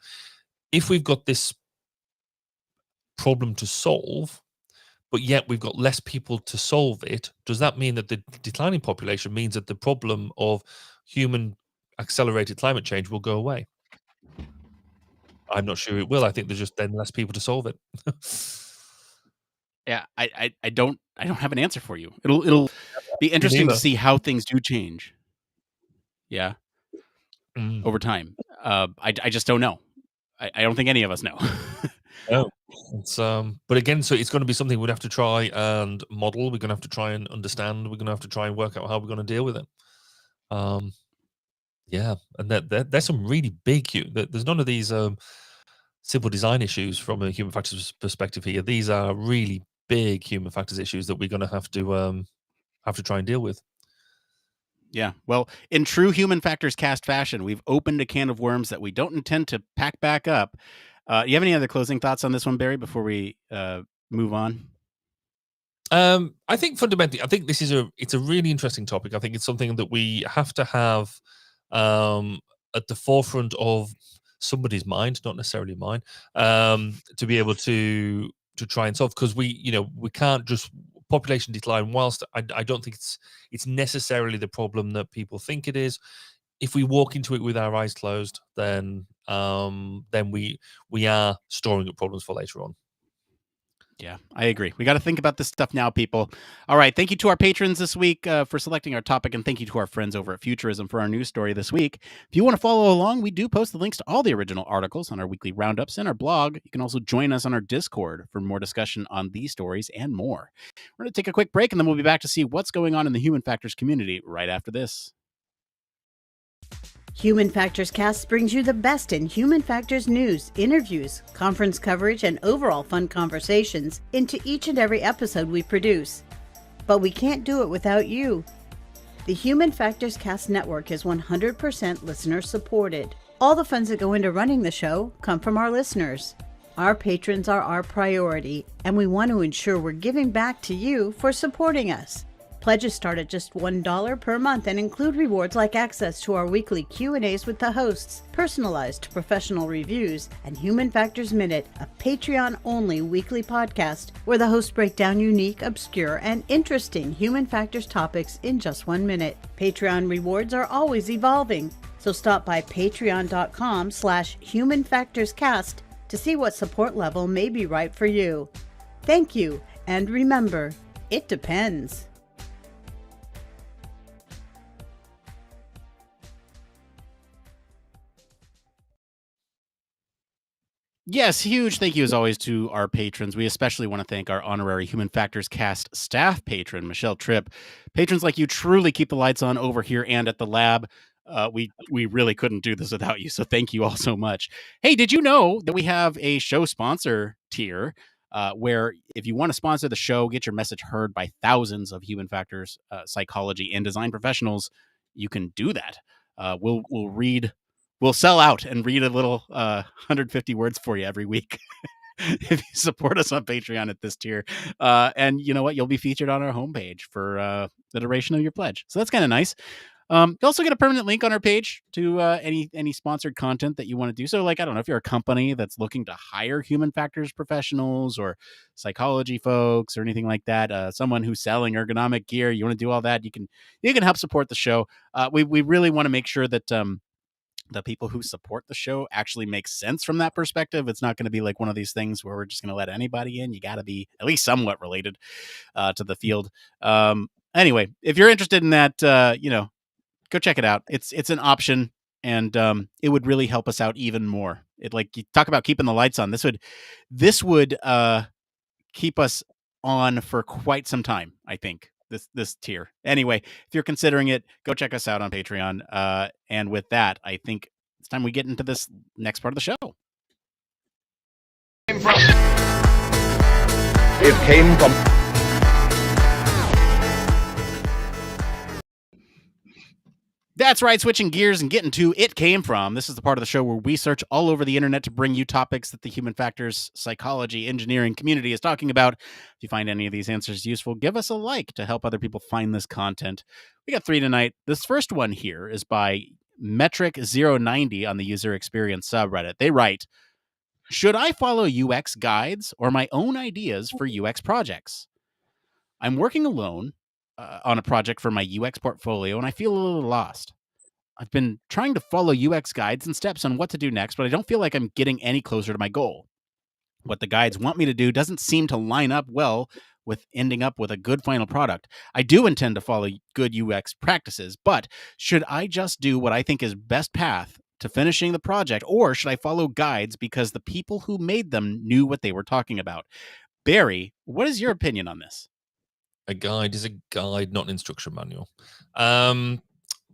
If we've got this problem to solve, but yet we've got less people to solve it. Does that mean that the declining population means that the problem of human accelerated climate change will go away? I'm not sure it will. I think there's just then less people to solve it. Yeah, I don't have an answer for you. It'll be interesting to neither. see how things do change. Yeah, Mm. over time. I just don't know. I don't think any of us know. No. It's but again, so it's going to be something we'd have to try and model. We're going to have to try and understand. We're going to have to try and work out how we're going to deal with it. Yeah, and there's some really big. There's none of these simple design issues from a human factors perspective here. These are really big human factors issues that we're going to have to try and deal with. Yeah. Well, in true Human Factors Cast fashion, we've opened a can of worms that we don't intend to pack back up. You have any other closing thoughts on this one, Barry, before we move on? I think fundamentally, I think this is it's a really interesting topic. I think it's something that we have to have at the forefront of somebody's mind, not necessarily mine, to be able to try and solve, because we can't just population decline. Whilst I don't think it's necessarily the problem that people think it is. If we walk into it with our eyes closed, then we are storing up problems for later on. Yeah, I agree. We got to think about this stuff now, people. All right. Thank you to our patrons this week for selecting our topic, and thank you to our friends over at Futurism for our news story this week. If you want to follow along, we do post the links to all the original articles on our weekly roundups and our blog. You can also join us on our Discord for more discussion on these stories and more. We're going to take a quick break, and then we'll be back to see what's going on in the Human Factors community right after this. Human Factors Cast brings you the best in human factors news, interviews, conference coverage, and overall fun conversations into each and every episode we produce. But we can't do it without you. The Human Factors Cast network is 100% listener supported. All the funds that go into running the show come from our listeners. Our patrons are our priority, and we want to ensure we're giving back to you for supporting us. Pledges start at just $1 per month and include rewards like access to our weekly Q&As with the hosts, personalized professional reviews, and Human Factors Minute, a Patreon-only weekly podcast where the hosts break down unique, obscure, and interesting human factors topics in just 1 minute. Patreon rewards are always evolving, so stop by patreon.com/humanfactorscast to see what support level may be right for you. Thank you, and remember, it depends. Yes, huge thank you as always to our patrons. We especially want to thank our honorary Human Factors Cast staff patron, Michelle Tripp. Patrons like you truly keep the lights on over here and at the lab. We really couldn't do this without you, so thank you all so much. Hey, did you know that we have a show sponsor tier where if you want to sponsor the show, get your message heard by thousands of human factors, psychology, and design professionals, you can do that. We'll sell out and read a little 150 words for you every week if you support us on Patreon at this tier. And you know what? You'll be featured on our homepage for the duration of your pledge. So that's kind of nice. You also get a permanent link on our page to any sponsored content that you want to do. So, like, I don't know if you're a company that's looking to hire human factors professionals or psychology folks or anything like that. Someone who's selling ergonomic gear, you want to do all that. You can help support the show. We really want to make sure that the people who support the show actually make sense from that perspective. It's not going to be like one of these things where we're just going to let anybody in. You got to be at least somewhat related to the field. Anyway, if you're interested in that, go check it out. It's an option, and it would really help us out even more. It, like, you talk about keeping the lights on. This would keep us on for quite some time, I think. This tier. Anyway, if you're considering it, go check us out on Patreon. And with that, I think it's time we get into this next part of the show. It came from. That's right, switching gears and getting to It Came From. This is the part of the show where we search all over the internet to bring you topics that the human factors, psychology, engineering community is talking about. If you find any of these answers useful, give us a like to help other people find this content. We got 3 tonight. This first one here is by Metric090 on the user experience subreddit. They write, Should I follow UX guides or my own ideas for UX projects? I'm working alone on a project for my UX portfolio, and I feel a little lost. I've been trying to follow UX guides and steps on what to do next, but I don't feel like I'm getting any closer to my goal. What the guides want me to do doesn't seem to line up well with ending up with a good final product. I do intend to follow good UX practices, but should I just do what I think is best path to finishing the project, or should I follow guides because the people who made them knew what they were talking about? Barry, what is your opinion on this? A guide is a guide, not an instruction manual.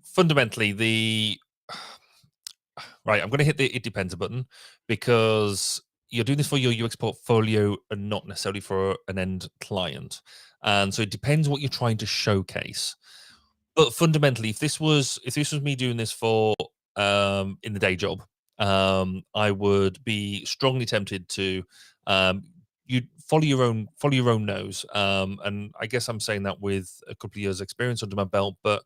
Fundamentally, right, I'm going to hit the it depends button because you're doing this for your UX portfolio and not necessarily for an end client. And so it depends what you're trying to showcase. But fundamentally, if this was me doing this for in the day job, I would be strongly tempted to you follow your own nose. And I guess I'm saying that with a couple of years experience under my belt, but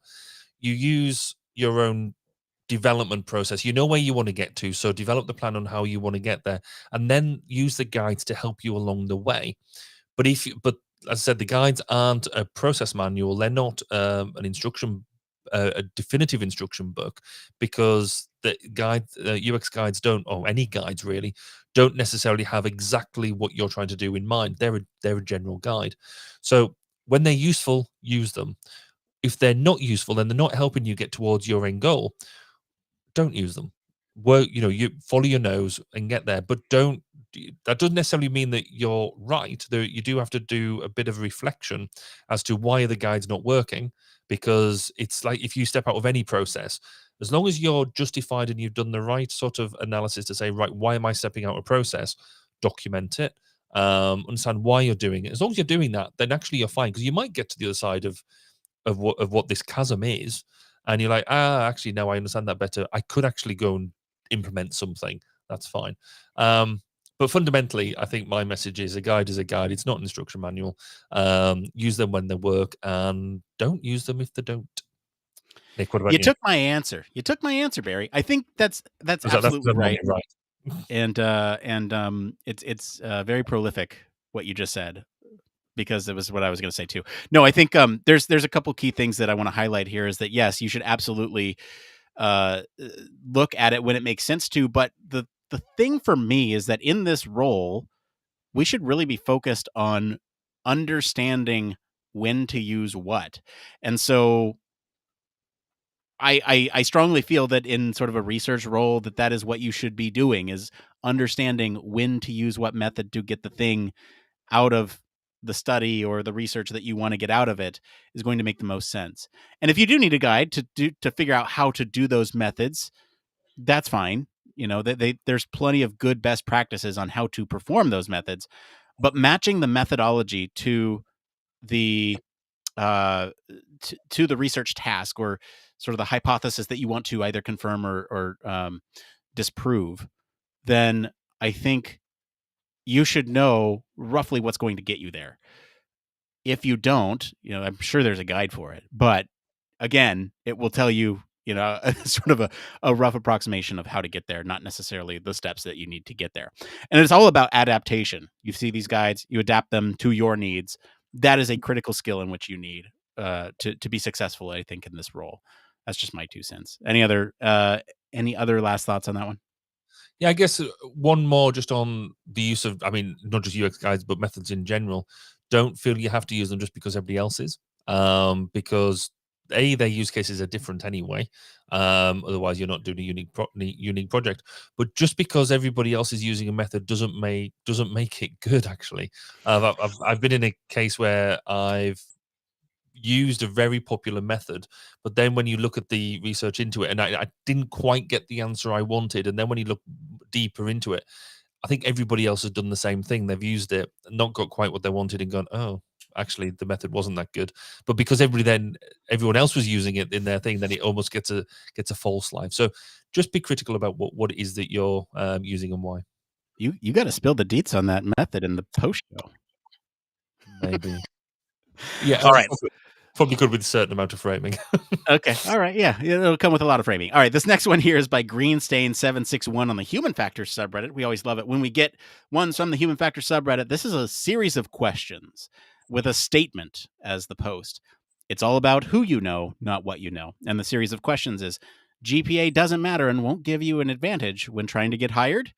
you use your own development process. You know where you want to get to, so develop the plan on how you want to get there, and then use the guides to help you along the way. But as I said, the guides aren't a process manual. They're not an instruction, a definitive instruction book, because the UX guides don't, or any guides really, don't necessarily have exactly what you're trying to do in mind. They're a general guide. So when they're useful, use them. If they're not useful, then they're not helping you get towards your end goal, don't use them. You follow your nose and get there, but don't. That doesn't necessarily mean that you're right. You do have to do a bit of reflection as to why are the guides not working, because it's like if you step out of any process, as long as you're justified and you've done the right sort of analysis to say, right, why am I stepping out of process? Document it. Understand why you're doing it. As long as you're doing that, then actually you're fine, because you might get to the other side of what this chasm is, and you're like, actually, now I understand that better. I could actually go and implement something. That's fine. But fundamentally, I think my message is a guide is a guide. It's not an instruction manual. Use them when they work, and don't use them if they don't. Nick, what about you? Took my answer. You took my answer, Barry. I think that's absolutely right. And it's very prolific what you just said, because it was what I was going to say too. No, I think there's a couple key things that I want to highlight here. Is that yes, you should absolutely look at it when it makes sense to. But the thing for me is that in this role, we should really be focused on understanding when to use what. And so I strongly feel that in sort of a research role, that is what you should be doing, is understanding when to use what method to get the thing out of the study or the research that you want to get out of it is going to make the most sense. And if you do need a guide to figure out how to do those methods, that's fine. There's plenty of good best practices on how to perform those methods, but matching the methodology to the to the research task, or sort of the hypothesis that you want to either confirm or disprove, then I think you should know roughly what's going to get you there. If you don't, I'm sure there's a guide for it, but again, it will tell you, sort of a rough approximation of how to get there, not necessarily the steps that you need to get there. And it's all about adaptation. You see these guides, you adapt them to your needs. That is a critical skill in which you need to be successful, I think, in this role. That's just my 2 cents. Any other last thoughts on that one? Yeah, I guess one more just on the use of, not just UX guides, but methods in general. Don't feel you have to use them just because everybody else is, because their use cases are different anyway. Otherwise, you're not doing a unique project. But just because everybody else is using a method doesn't make it good. Actually, I've been in a case where I've used a very popular method, but then when you look at the research into it, and I didn't quite get the answer I wanted, and then when you look deeper into it, I think everybody else has done the same thing. They've used it, not got quite what they wanted, and gone, oh, actually the method wasn't that good. But because everyone else was using it in their thing, then it almost gets a false life. So just be critical about what it is that you're using and why. You got to spill the deets on that method in the post show. Maybe. Yeah. All right. Probably good with a certain amount of framing. Okay. All right. Yeah. It'll come with a lot of framing. All right. This next one here is by Greenstain761 on the Human Factor subreddit. We always love it when we get ones from the Human Factor subreddit. This is a series of questions with a statement as the post. It's all about who you know, not what you know. And the series of questions is GPA doesn't matter and won't give you an advantage when trying to get hired.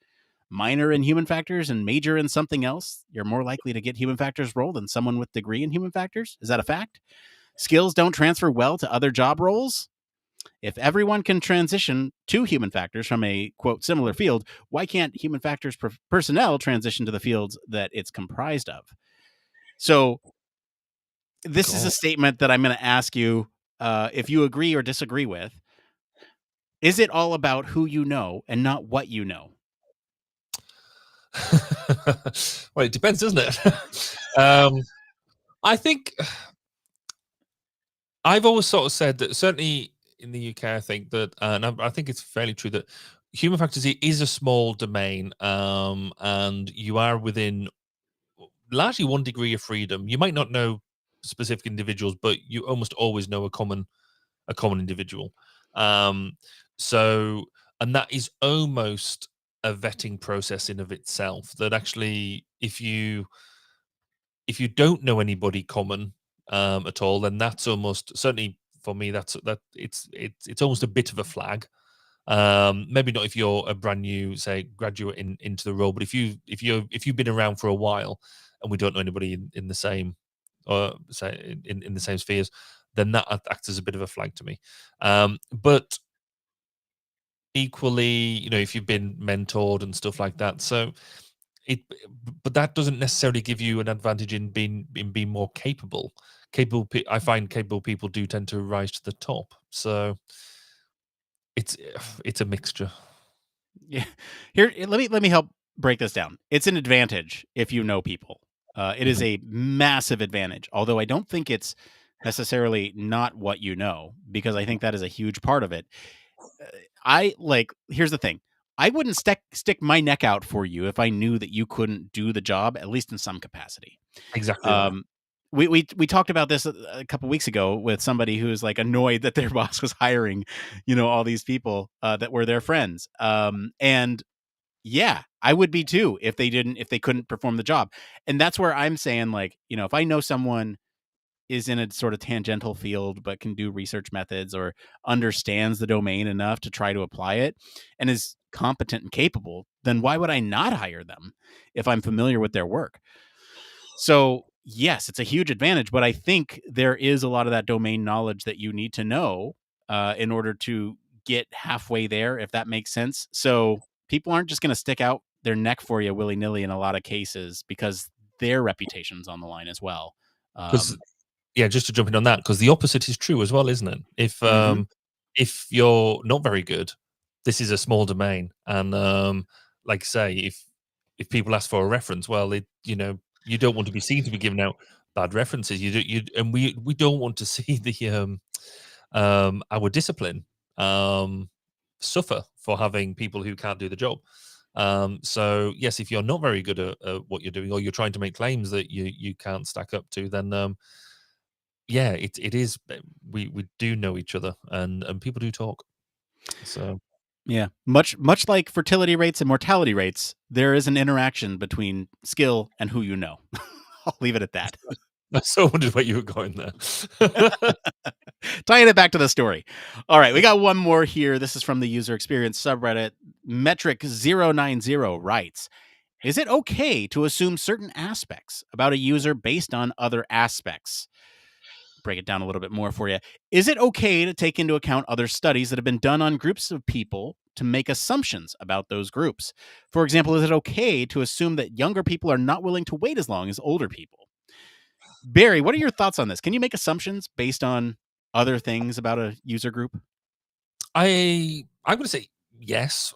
Minor in human factors and major in something else. You're more likely to get human factors role than someone with degree in human factors. Is that a fact? Skills don't transfer well to other job roles. If everyone can transition to human factors from a, quote, similar field, why can't human factors personnel transition to the fields that it's comprised of? So this is a statement that I'm going to ask you if you agree or disagree with. Is it all about who you know and not what you know? Well, it depends, doesn't it? I think I've always sort of said that, certainly in the UK, I think that, and I think it's fairly true, that human factors is a small domain, and you are within largely one degree of freedom. You might not know specific individuals, but you almost always know a common individual. So, and that is almost a vetting process in of itself. That actually, if you don't know anybody common at all, then that's almost, certainly for me, it's almost a bit of a flag. Maybe not if you're a brand new, say, graduate into the role, but if you've been around for a while and we don't know anybody in the same, or say in the same spheres, then that acts as a bit of a flag to me. But equally, if you've been mentored and stuff like that, but that doesn't necessarily give you an advantage in being more capable. I find capable people do tend to rise to the top. So it's a mixture. Yeah. Here, let me help break this down. It's an advantage if you know people. It is a massive advantage, although I don't think it's necessarily not what you know, because I think that is a huge part of it. Here's the thing. I wouldn't stick my neck out for you if I knew that you couldn't do the job, at least in some capacity. Exactly. Right. We talked about this a couple weeks ago with somebody who was like annoyed that their boss was hiring, all these people that were their friends. And yeah, I would be too if they couldn't perform the job. And that's where I'm saying, like, if I know someone is in a sort of tangential field but can do research methods or understands the domain enough to try to apply it and is competent and capable, then why would I not hire them if I'm familiar with their work? So yes, it's a huge advantage, but I think there is a lot of that domain knowledge that you need to know in order to get halfway there, if that makes sense. So people aren't just going to stick out their neck for you willy-nilly in a lot of cases because their reputation's on the line as well. Yeah, just to jump in on that, because the opposite is true as well, isn't it? If you're not very good, this is a small domain, and like I say, if people ask for a reference, well, you don't want to be seen to be giving out bad references. And we don't want to see the our discipline suffer for having people who can't do the job. So yes, if you're not very good at what you're doing, or you're trying to make claims that you can't stack up to, then yeah, it is. We do know each other, and people do talk. So yeah, much like fertility rates and mortality rates, there is an interaction between skill and who you know. I'll leave it at that. I so wondered where you were going there. Tying it back to the story. All right, we got one more here. This is from the user experience subreddit. Metric090 writes, is it okay to assume certain aspects about a user based on other aspects? Break it down a little bit more for you. Is it okay to take into account other studies that have been done on groups of people to make assumptions about those groups? For example, is it okay to assume that younger people are not willing to wait as long as older people? Barry, what are your thoughts on this? Can you make assumptions based on other things about a user group? I'm going to say yes,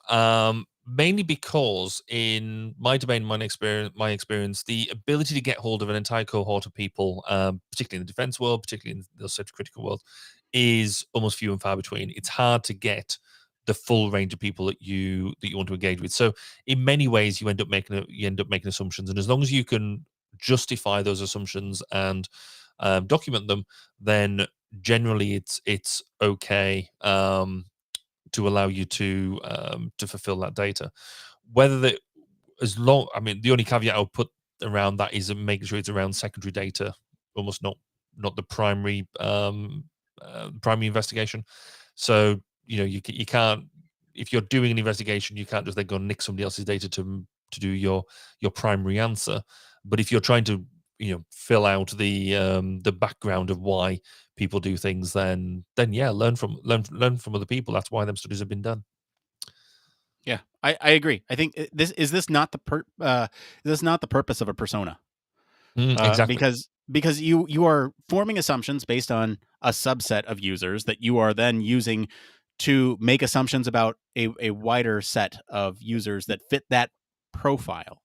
mainly because in my domain, my experience, the ability to get hold of an entire cohort of people, particularly in the defense world, particularly in the safety critical world, is almost few and far between. It's hard to get the full range of people that you want to engage with. So in many ways, you end up making assumptions, and as long as you can justify those assumptions and document them, then generally it's okay to allow you to fulfill that data. Whether the the only caveat I would put around that is making sure it's around secondary data, almost not the primary primary investigation. So you can't, if you're doing an investigation, you can't just then go nick somebody else's data to do your primary answer. But if you're trying to fill out the background of why people do things, then yeah, learn from other people. That's why them studies have been done. Yeah, I agree. I think this not the purpose of a persona? Exactly. Because you are forming assumptions based on a subset of users that you are then using to make assumptions about a wider set of users that fit that profile.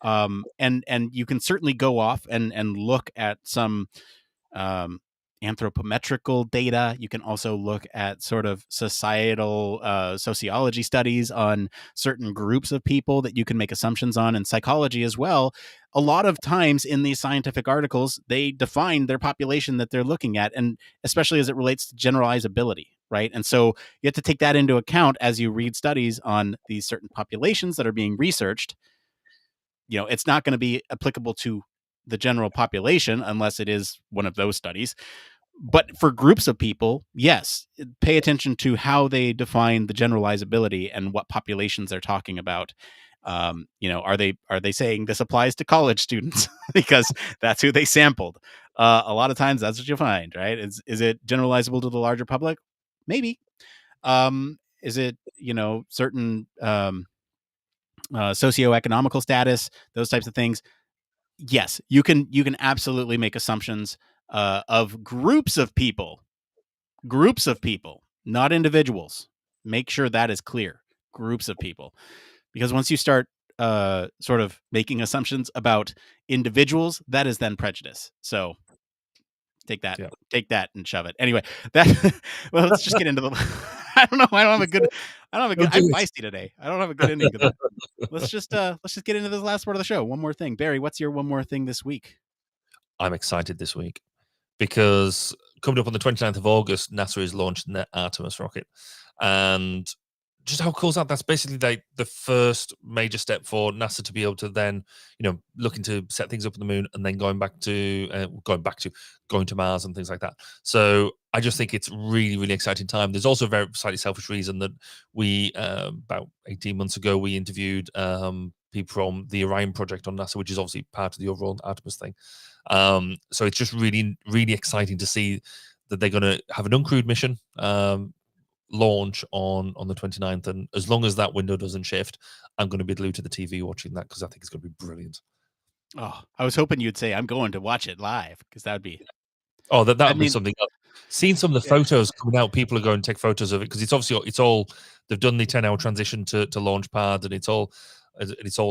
And you can certainly go off and look at some anthropometrical data. You can also look at sort of societal sociology studies on certain groups of people that you can make assumptions on, and psychology as well. A lot of times in these scientific articles, they define their population that they're looking at, and especially as it relates to generalizability, right? And so you have to take that into account as you read studies on these certain populations that are being researched. It's not going to be applicable to the general population unless it is one of those studies. But for groups of people, yes, pay attention to how they define the generalizability and what populations they're talking about. Are they saying this applies to college students because that's who they sampled? A lot of times that's what you'll find, right? Is it generalizable to the larger public? Maybe. Is it certain socioeconomical status, those types of things? Yes, you can absolutely make assumptions of groups of people, not individuals. Make sure that is clear. Groups of people, because once you start sort of making assumptions about individuals, that is then prejudice. So take that, and shove it. Anyway, well, let's just get into the. I don't know. I don't have a good. I'm feisty today. I don't have a good ending to that. Let's just get into this last part of the show. One more thing, Barry. What's your one more thing this week? I'm excited this week because coming up on the 29th of August, NASA is launching their Artemis rocket, and just how cool is that? That's basically like the first major step for NASA to be able to then, looking to set things up on the moon and then going to Mars and things like that. So I just think it's really, really exciting time. There's also a very slightly selfish reason that we, about 18 months ago, we interviewed people from the Orion project on NASA, which is obviously part of the overall Artemis thing. So it's just really, really exciting to see that they're going to have an uncrewed mission launch on the 29th, and as long as that window doesn't shift, I'm going to be glued to the TV watching that because I think it's going to be brilliant. Oh, I was hoping you'd say I'm going to watch it live, because that would be that would be something else. Seeing some of the photos coming out, people are going to take photos of it because it's all they've done the 10-hour transition to launch pad, and it's all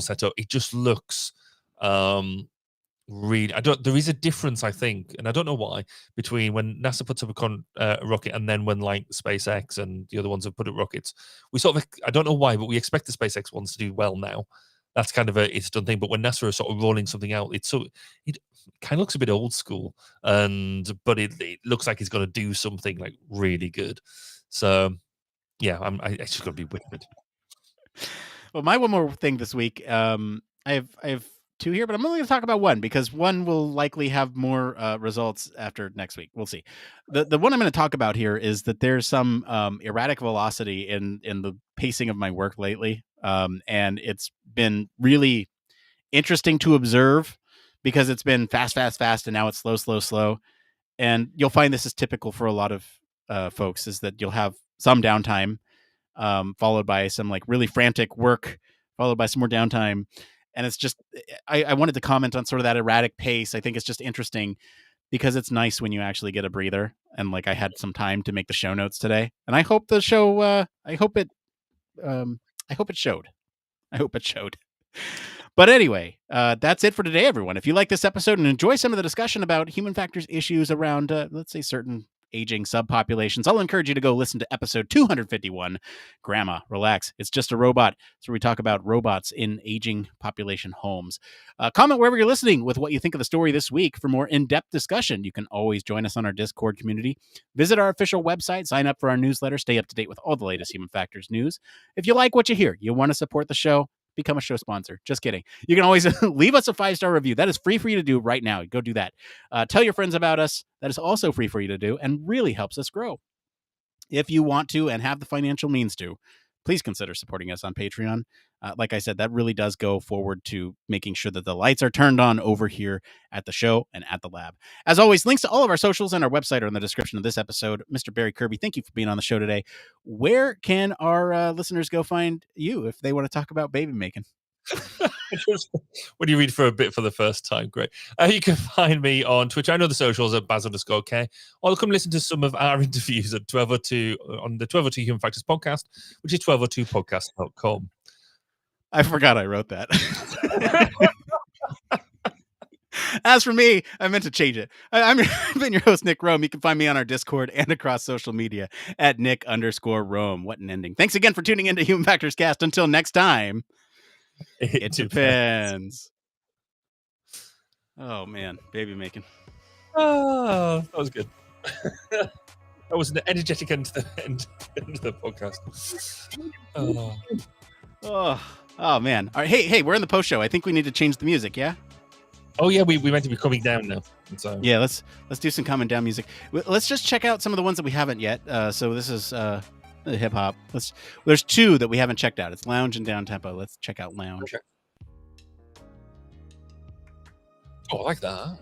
set up. It just looks really, there is a difference, I think, and I don't know why, between when NASA puts up a rocket and then when like SpaceX and the other ones have put up rockets. We sort of, I don't know why, but we expect the SpaceX ones to do well now. That's kind of it's done thing. But when NASA is sort of rolling something out, it kind of looks a bit old school, but it looks like it's going to do something like really good. So yeah, it's just going to be wicked. Well, my one more thing this week, I have two here, but I'm only going to talk about one because one will likely have more results after next week. We'll see. The one I'm going to talk about here is that there's some erratic velocity in the pacing of my work lately, and it's been really interesting to observe because it's been fast, and now it's slow. And you'll find this is typical for a lot of folks, is that you'll have some downtime followed by some like really frantic work, followed by some more downtime. And it's just, I wanted to comment on sort of that erratic pace. I think it's just interesting because it's nice when you actually get a breather. And like I had some time to make the show notes today, and I hope the show, I hope it showed. But anyway, that's it for today, everyone. If you like this episode and enjoy some of the discussion about human factors issues around, let's say, certain aging subpopulations, I'll encourage you to go listen to episode 251, Grandma, Relax. It's Just a Robot. It's where we talk about robots in aging population homes. Comment wherever you're listening with what you think of the story this week. For more in-depth discussion, you can always join us on our Discord community. Visit our official website, sign up for our newsletter, stay up to date with all the latest Human Factors news. If you like what you hear, you want to support the show, become a show sponsor. Just kidding. You can always leave us a 5-star review. That is free for you to do right now. Go do that. Tell your friends about us. That is also free for you to do and really helps us grow. If you want to and have the financial means to, please consider supporting us on Patreon. Like I said, that really does go forward to making sure that the lights are turned on over here at the show and at the lab. As always, links to all of our socials and our website are in the description of this episode. Mr. Barry Kirby, thank you for being on the show today. Where can our listeners go find you if they want to talk about baby making? When you read for a bit for the first time, great. You can find me on Twitch. I know the socials at Baz_K. Or come listen to some of our interviews at 1202 on the 1202 Human Factors podcast, which is 1202podcast.com. I forgot I wrote that. As for me, I meant to change it. I've been your host, Nick Roome. You can find me on our Discord and across social media at Nick_Roome. What an ending. Thanks again for tuning into Human Factors Cast. Until next time, it depends. Oh, man. Baby making. Oh, that was good. That was an energetic end to the podcast. Oh, man. All right. Hey, we're in the post show. I think we need to change the music, yeah? Oh, yeah, we meant to be coming down now. So. Yeah, let's do some coming down music. Let's just check out some of the ones that we haven't yet. So this is hip hop. There's 2 that we haven't checked out. It's lounge and down tempo. Let's check out lounge. Okay. Oh, I like that.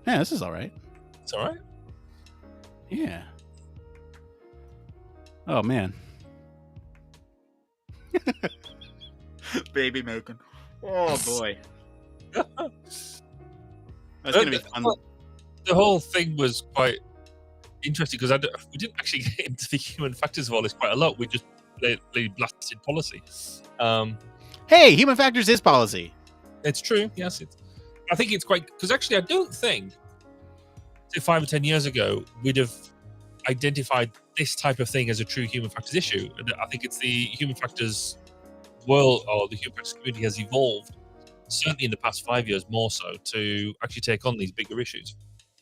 Yeah, this is all right. It's all right. Yeah. Oh man. Baby making. Oh boy. That's gonna be fun. The whole thing was quite interesting because we didn't actually get into the human factors of all this quite a lot. We just they blasted policy. Hey, human factors is policy. It's true. Yes, I think it's quite because actually I don't think 5 or 10 years ago we'd have identified this type of thing as a true human factors issue. I think it's the human factors world or the human factors community has evolved certainly in the past 5 years more so to actually take on these bigger issues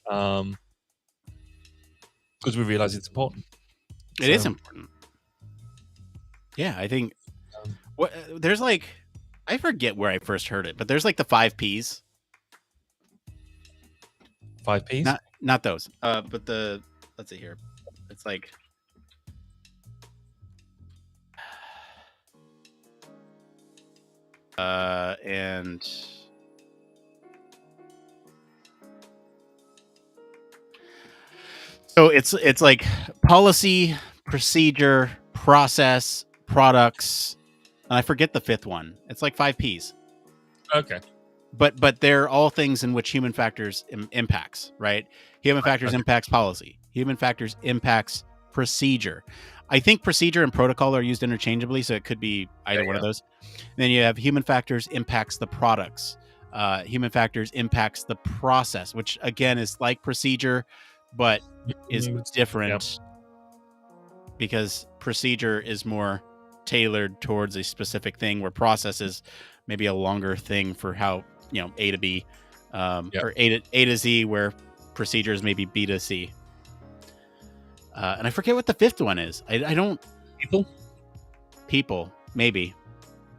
because we realize it's important. It is important. Yeah, I think there's like I forget where I first heard it, but there's like the 5 Ps. 5 Ps? Not those. But let's see here. It's like and so it's like policy, procedure, process, products, and I forget the 5th one. It's like 5 Ps. Okay. But they're all things in which human factors impacts, right? Human factors impacts policy. Human factors impacts procedure. I think procedure and protocol are used interchangeably, so it could be either one of those. And then you have human factors impacts the products. Human factors impacts the process, which again is like procedure, but is different because procedure is more tailored towards a specific thing, where process is maybe a longer thing for how A to B, or A to Z, where procedure is maybe B to C. And I forget what the 5th one is. I don't people maybe.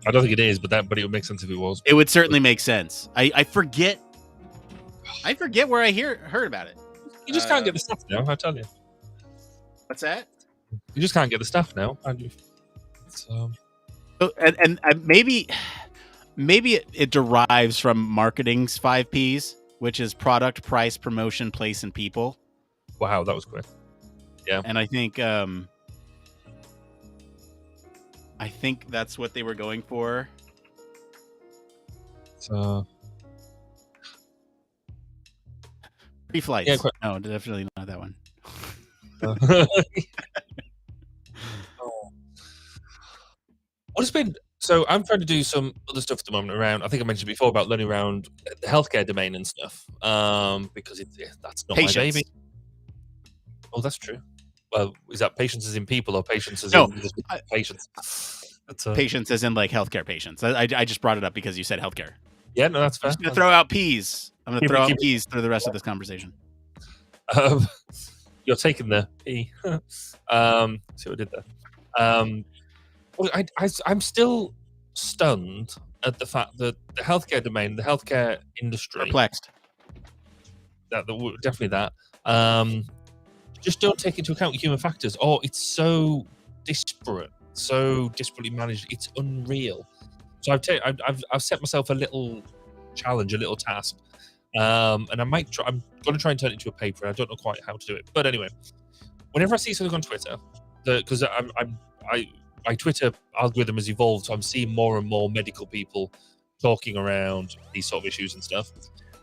I don't think it is, but it would make sense if it was. It would certainly make sense. I forget where I heard about it. You just can't get the stuff now, I tell you. What's that? You just can't get the stuff now. So, and maybe it derives from marketing's 5 Ps, which is product, price, promotion, place, and people. Wow, that was quick. Yeah, and I think that's what they were going for. So, free flights. Yeah, no, definitely not that one. What has been so? I'm trying to do some other stuff at the moment around. I think I mentioned before about learning around the healthcare domain and stuff. Because that's not Patients. my baby. Oh, that's true. Well, is that patients as in people or patients as No, in patients? That's, patients as in like healthcare patients. I just brought it up because you said healthcare. yeah, no, that's I'm fair. just gonna throw out peas. I'm gonna Keep throw it- out keep it- peas through the rest of this conversation. You're taking the E. See what I did there. Well, I'm still stunned at the fact that the healthcare domain, the healthcare industry, Perplexed. definitely that, just don't take into account human factors. Oh, it's so disparate, so disparately managed. It's unreal. So I've set myself a little challenge, a little task, and I might try. I'm going to try and turn it into a paper. I don't know quite how to do it, but anyway, whenever I see something on Twitter, because my Twitter algorithm has evolved, so I'm seeing more and more medical people talking around these sort of issues and stuff.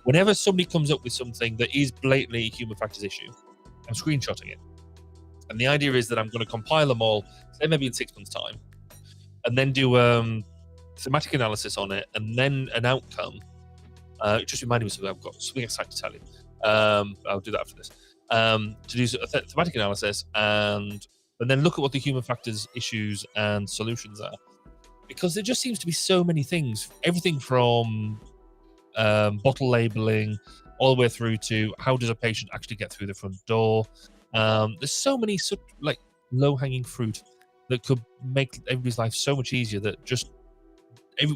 Whenever somebody comes up with something that is blatantly a human factors issue, I'm screenshotting it. And the idea is that I'm going to compile them all, say maybe in 6 months' time, and then do thematic analysis on it, and then an outcome. It just reminded me of something. I've got something exciting to tell you. I'll do that after this. To do a thematic analysis and then look at what the human factors issues and solutions are. Because there just seems to be so many things, everything from bottle labeling all the way through to how does a patient actually get through the front door. There's so many like low-hanging fruit that could make everybody's life so much easier, that just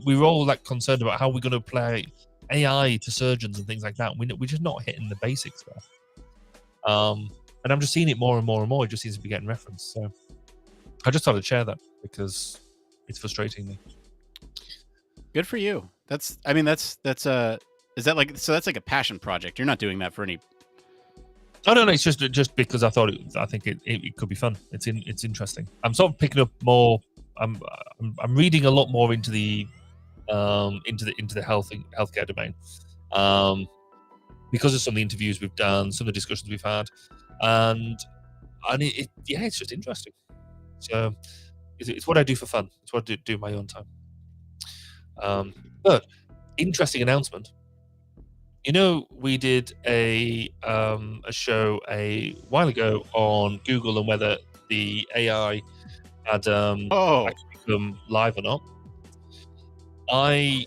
we were all like concerned about how we're going to apply AI to surgeons and things like that. We're just not hitting the basics there. And I'm just seeing it more and more and more. It just seems to be getting referenced. So I just thought I'd share that because it's frustrating me. Good for you. Is that like, so that's like a passion project. You're not doing that for any. No. It's just because I think it could be fun. It's interesting. I'm sort of picking up more. I'm reading a lot more into the healthcare domain, because of some of the interviews we've done, some of the discussions we've had, and it's just interesting. So it's what I do for fun. It's what I do in my own time. But interesting announcement. We did a show a while ago on Google and whether the AI had actually become live or not. I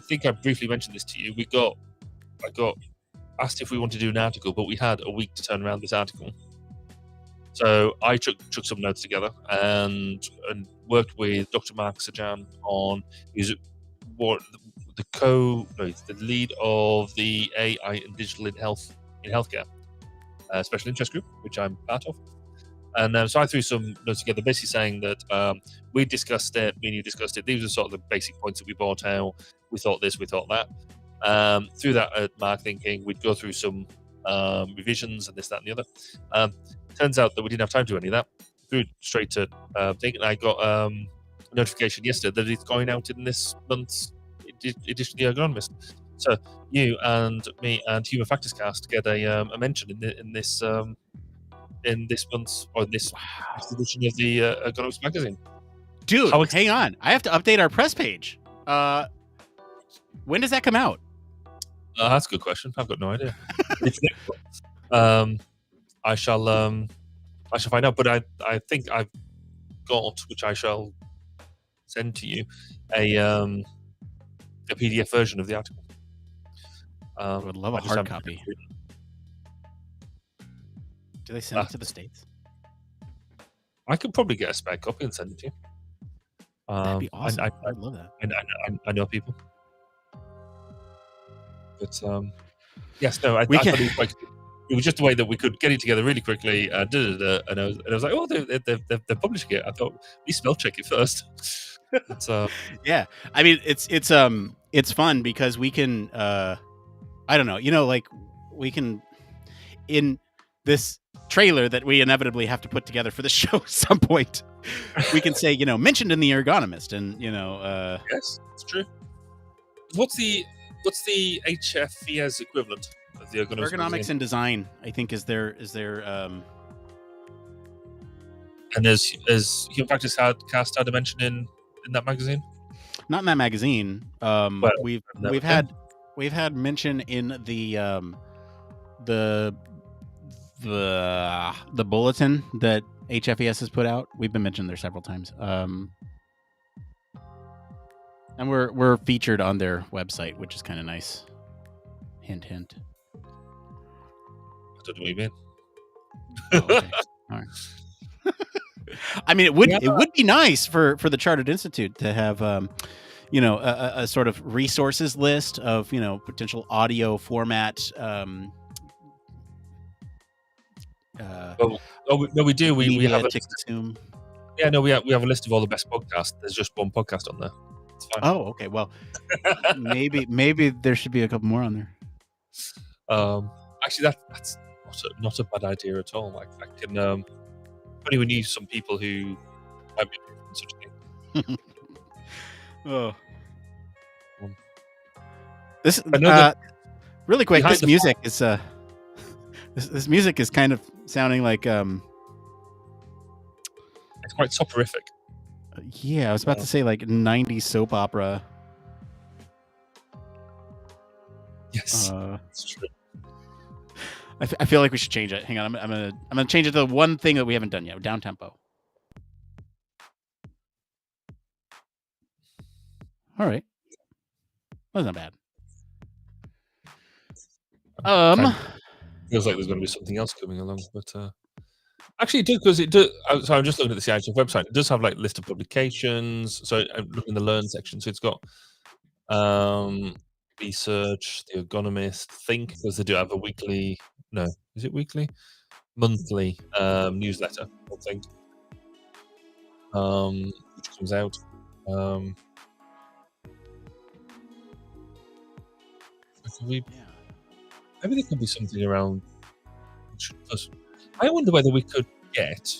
think I briefly mentioned this to you. I got asked if we wanted to do an article, but we had a week to turn around this article. So I took some notes together and worked with Dr. Mark Sajan on the lead of the AI and digital in healthcare special interest group, which I'm part of. And so I threw some notes together, basically saying that we discussed it, me and you discussed it. These are sort of the basic points that we brought out. We thought this, we thought that. Through that at Mark thinking, we'd go through some revisions and this, that, and the other. Turns out that we didn't have time to do any of that. Threw it straight to thing, and I got a notification yesterday that it's going out in this month's edition of The Ergonomist. So you and me and Human Factors Cast get a mention in this month's or this edition of the Ergonomics magazine. Dude, hang on. I have to update our press page. When does that come out? That's a good question. I've got no idea. I shall find out, but I think I've got, which I shall send to you, a PDF version of the article. I would love a hard copy. Do they send it to the States? I could probably get a spare copy and send it to you. That'd be awesome. I'd love that. I know people. But yes, no, I thought it was just a way that we could get it together really quickly. And I was like, oh, they're publishing it. I thought we spell check it first. Yeah, I mean, it's fun because we can, I don't know, like we can, in this trailer that we inevitably have to put together for the show at some point, we can say, mentioned in The Ergonomist, and yes, it's true. What's the HFES equivalent of the Ergonomics and Design? I think is their and has Human Factors Cast had a mention in that magazine? Not in that magazine. We've had mention in the the bulletin that HFES has put out. We've been mentioned there several times. And we're featured on their website, which is kind of nice. Hint, hint. I don't know what you mean. Oh, okay. All right. I mean, it would be nice for the Chartered Institute to have a sort of resources list of potential audio format. No, we do. We have to consume. Yeah, no, we have a list of all the best podcasts. There's just one podcast on there. It's fine. Oh, okay. Well, maybe there should be a couple more on there. Actually, that's not a bad idea at all. Like, I can funny we need some people who might be doing such a thing. Oh, this really quick. Behind This the music is this music is kind of sounding like It's quite soporific. Yeah, I was about to say like 90s soap opera. Yes, that's true. I feel like we should change it. Hang on, I'm gonna change it to the one thing that we haven't done yet. Down tempo. All right, wasn't that bad. Feels like there's going to be something else coming along, but actually it does, because it does. So I'm just looking at the CIHF website. It does have like list of publications. So I'm looking in the Learn section. So it's got research, The Ergonomist, Think, because they do have a weekly. No, is it weekly? Monthly newsletter, I think, which comes out. Maybe there could be something around. I wonder whether we could get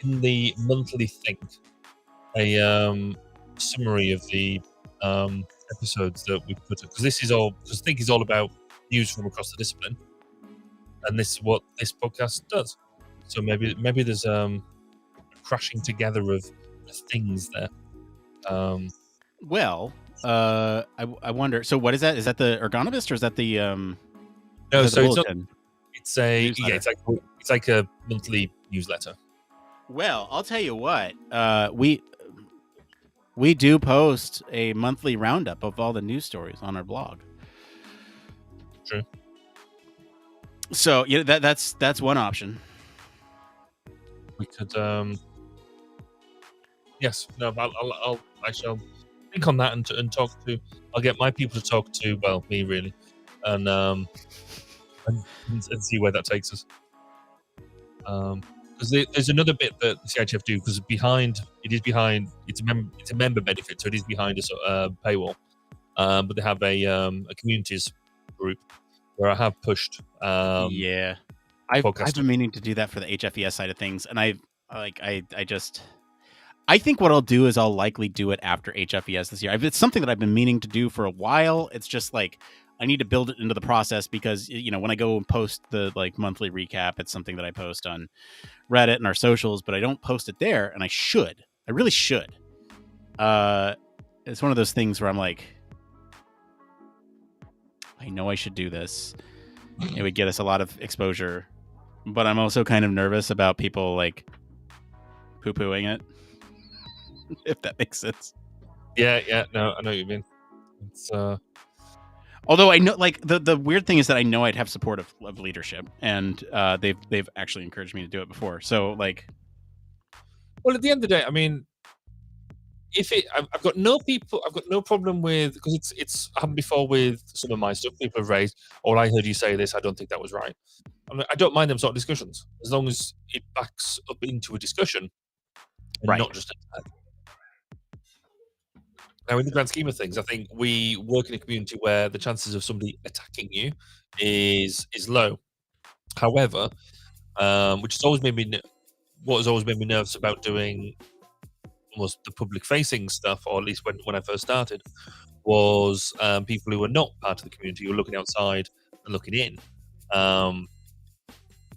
in the monthly Think a summary of the episodes that we put, because Think is all about news from across the discipline, and this is what this podcast does. So maybe there's a crashing together of things there. Well, I wonder. So what is that? Is that the Ergonomist, or is that the No, is that so the it's not. bulletin? It's a Newsletter. it's like a monthly newsletter. Well, I'll tell you what. We do post a monthly roundup of all the news stories on our blog. True. So yeah, that's one option. We could. Yes. No. I shall think on that and talk to. I'll get my people to talk to. Well, me really, and see where that takes us. Because there's another bit that the CIHF do, because it's a member benefit, so it is behind a paywall. But they have a communities group where I have pushed. Yeah, I've been meaning to do that for the HFES side of things, and I think what I'll do is I'll likely do it after HFES this year. It's something that I've been meaning to do for a while. It's just like I need to build it into the process, because when I go and post the like monthly recap, it's something that I post on Reddit and our socials, but I don't post it there, and I really should. It's one of those things where I'm like, I know I should do this. It would get us a lot of exposure, but I'm also kind of nervous about people like poo-pooing it. If that makes sense. Yeah. No, I know what you mean. It's although I know, like the weird thing is that I know I'd have support of leadership, and they've actually encouraged me to do it before. So like, well, at the end of the day, I mean, I've got no problem with, because it's happened before with some of my stuff. People have raised, "Oh, I heard you say this. I don't think that was right." I don't mind them sort of discussions, as long as it backs up into a discussion, and right, not just an attack. Now, in the grand scheme of things, I think we work in a community where the chances of somebody attacking you is low. However, what has always made me nervous about doing almost the public-facing stuff, or at least when I first started, was people who were not part of the community, who were looking outside and looking in.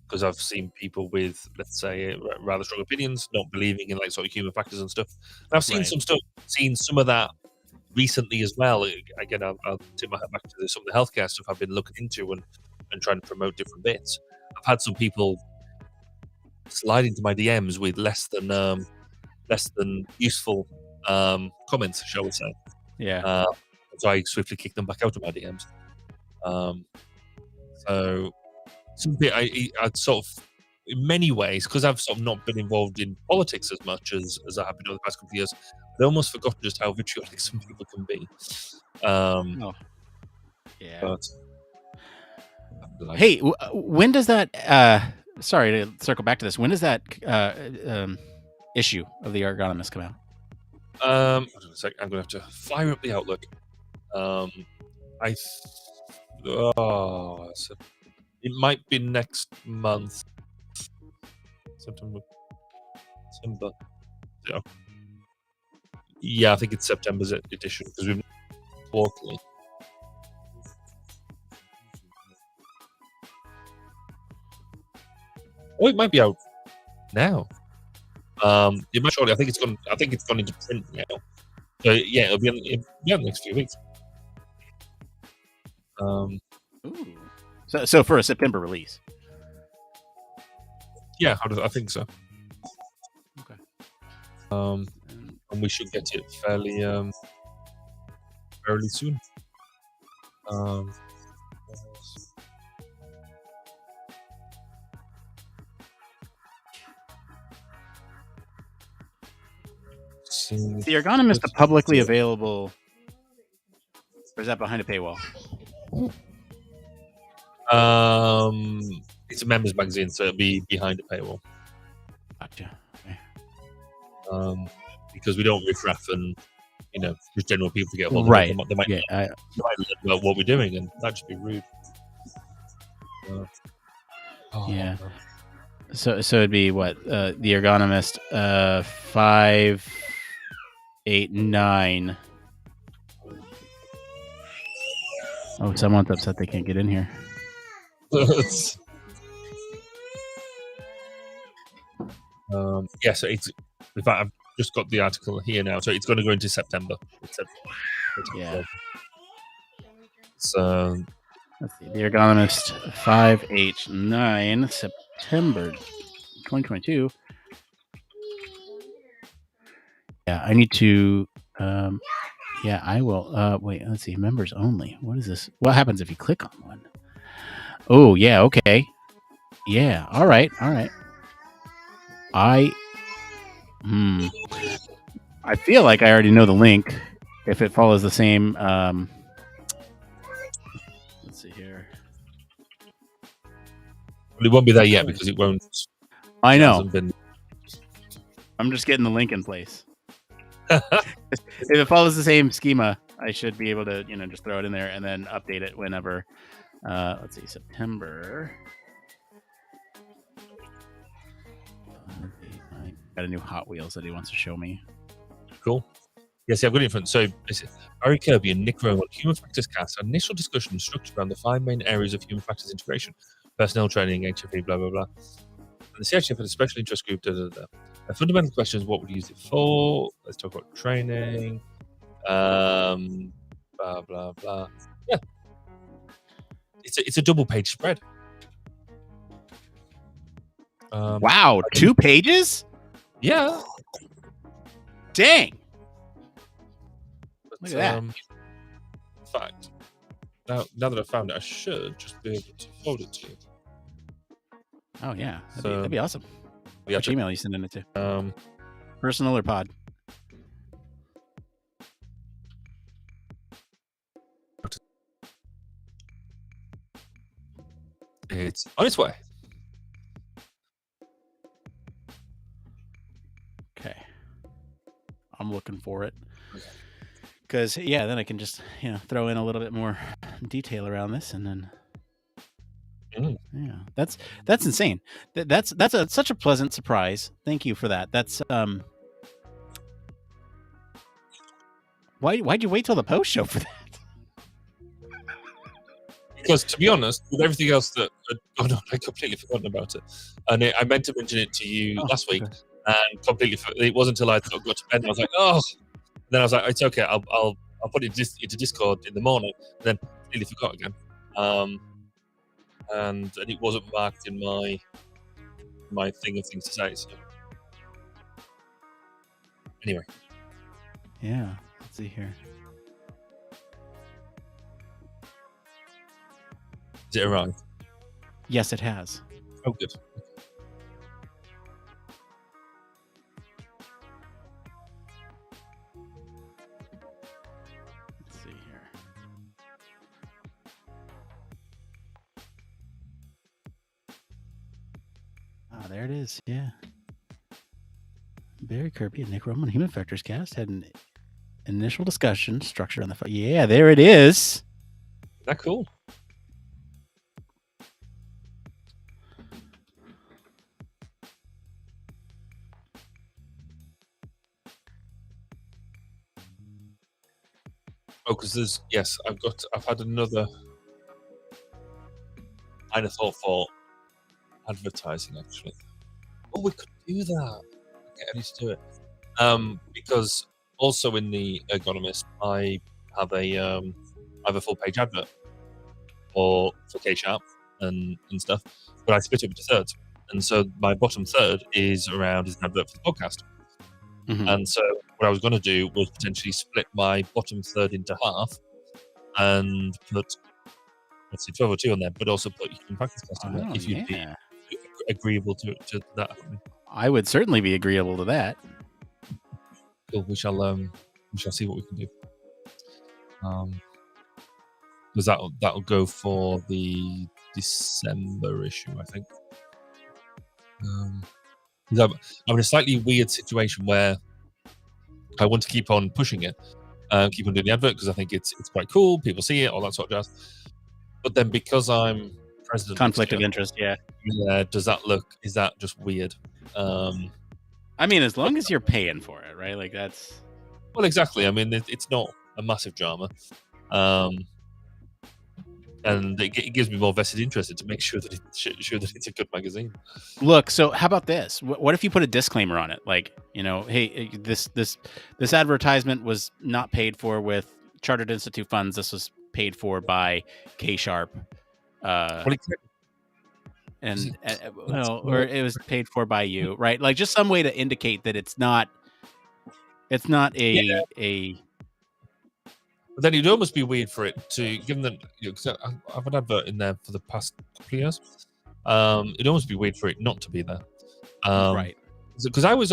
Because I've seen people with, let's say, rather strong opinions, not believing in like sort of human factors and stuff. And I've seen seen some of that recently as well. Again, I'll tip my hat back to some of the healthcare stuff I've been looking into and trying to promote different bits. I've had some people slide into my DMs with less than useful comments, shall we say? Yeah. So I swiftly kicked them back out of my DMs. So something I'd sort of, in many ways, because I've sort of not been involved in politics as much as I have been over the past couple of years, I almost forgotten just how vitriolic some people can be. Yeah. But, hey, when does that? Sorry to circle back to this. When does that issue of the Ergonomist come out? Hold on a sec. I'm going to have to fire up the Outlook. It might be next month. September. Yeah, I think it's September's edition because we've quarterly. Oh, it might be out now. It might surely. I think it's gone into print now. So yeah, it'll be on the next few weeks. Ooh. So for a September release. Yeah, I think so. Okay. And we should get it fairly soon. The Ergonomist is publicly available, or is that behind a paywall? It's a members magazine, so it'll be behind a paywall. Gotcha. Okay. Because we don't riff-raff and just general people to get a hold of right. They might learn about what we're doing, and that'd just be rude. Yeah. So it'd be what the Ergonomist 589. Oh, someone's upset they can't get in here. Yeah, so it's. In fact, I've just got the article here now, so it's going to go into September. Yeah. So let's see. The Ergonomist 589 September 2022. Yeah, I need to. Yeah, I will. Wait, let's see. Members only. What is this? What happens if you click on one? Oh, yeah. Okay. Yeah. All right. I feel like I already know the link if it follows the same. Let's see here. Well, it won't be there yet because it won't. I know. I'm just getting the link in place. If it follows the same schema, I should be able to, just throw it in there and then update it whenever. Let's see, September. Got a new Hot Wheels that he wants to show me. Cool. Yes, I've got it in front. So, Barry Kirby and Nick Roome on Human Factors Cast had initial discussion structured around the 5 main areas of human factors integration: personnel training, HFE, blah, blah, blah. And the CHF had a special interest group, The fundamental question is what would you use it for? Let's talk about training. Blah, blah, blah. Yeah. It's a double-page spread. Wow, 2 pages? Yeah. Dang. But, look at that. In fact, now that I've found it, I should just be able to forward it to you. Oh, yeah. That'd be awesome. Which email are you sending it to? Personal or pod? It's on its way. Okay. I'm looking for it. Because, then I can just, throw in a little bit more detail around this and then... Yeah, that's insane. That's such a pleasant surprise. Thank you for that. That's why'd you wait till the post show for that? Because to be honest, with everything else that had gone on, I completely forgotten about it, and I meant to mention it to you last week, and completely. It wasn't until I got to bed, and I was like, oh. And then I was like, it's okay. I'll put it into Discord in the morning, and then completely forgot again. and it wasn't marked in my thing of things to say. So anyway, Yeah. Let's see here. is it arrived? Yes, it has. Oh, good. Let's see here. Ah, there it is. Yeah. Barry Kirby and Nick Roome on Human Factors Cast had an initial discussion structured on the phone. Yeah, there it is. Is that cool? Oh, because I've had another kind of thought for advertising actually. Oh, we could do that. Okay, I need to do it. Because also in the Ergonomist, I have a full page advert for K-Sharp and stuff, but I split it into thirds. And so my bottom third is an advert for the podcast. Mhm. And so what I was going to do was potentially split my bottom third into half and put, let's see, 1202 on there, but also put Human Factors Cast on there Oh, if you'd be yeah. agreeable to that. I would certainly be agreeable to that. Cool. We shall see what we can do. Because that'll go for the December issue, I think. 'Cause I'm in a slightly weird situation where I want to keep on pushing it, keep on doing the advert because I think it's quite cool. People see it, all that sort of jazz. But then because I'm president, Conflict of interest, yeah. Yeah, is that just weird? I mean, as long as you're paying for it, right? Like that's. Well, exactly. I mean, it's not a massive drama. And it gives me more vested interest to make sure that it's a good magazine. Look, so how about this? What if you put a disclaimer on it, like, hey, this advertisement was not paid for with Chartered Institute funds. This was paid for by K-Sharp, or it was paid for by you, right? Like just some way to indicate that it's not a. But then it'd almost be weird for it to, given that cause I've an advert in there for the past couple of years. It'd almost be weird for it not to be there, Right? Because I was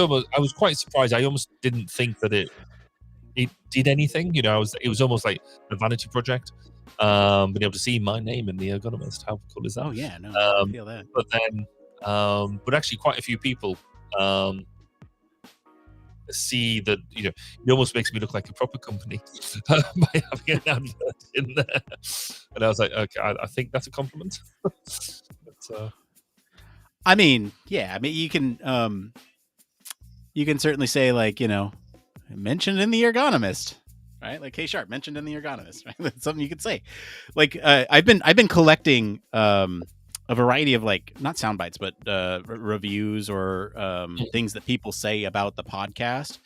quite surprised. I almost didn't think that it did anything. It was almost like a vanity project. Being able to see my name in the Ergonomist, how cool is that? Oh yeah, no, I feel that. But then, but actually, quite a few people see that it almost makes me look like a proper company by having an advert in there. And I was like, okay, I think that's a compliment. But, I mean, yeah, I mean you can certainly say like mentioned in the Ergonomist, right? Like K-Sharp mentioned in the Ergonomist, right? That's something you could say. Like I've been collecting a variety of like not sound bites, but reviews or things that people say about the podcast,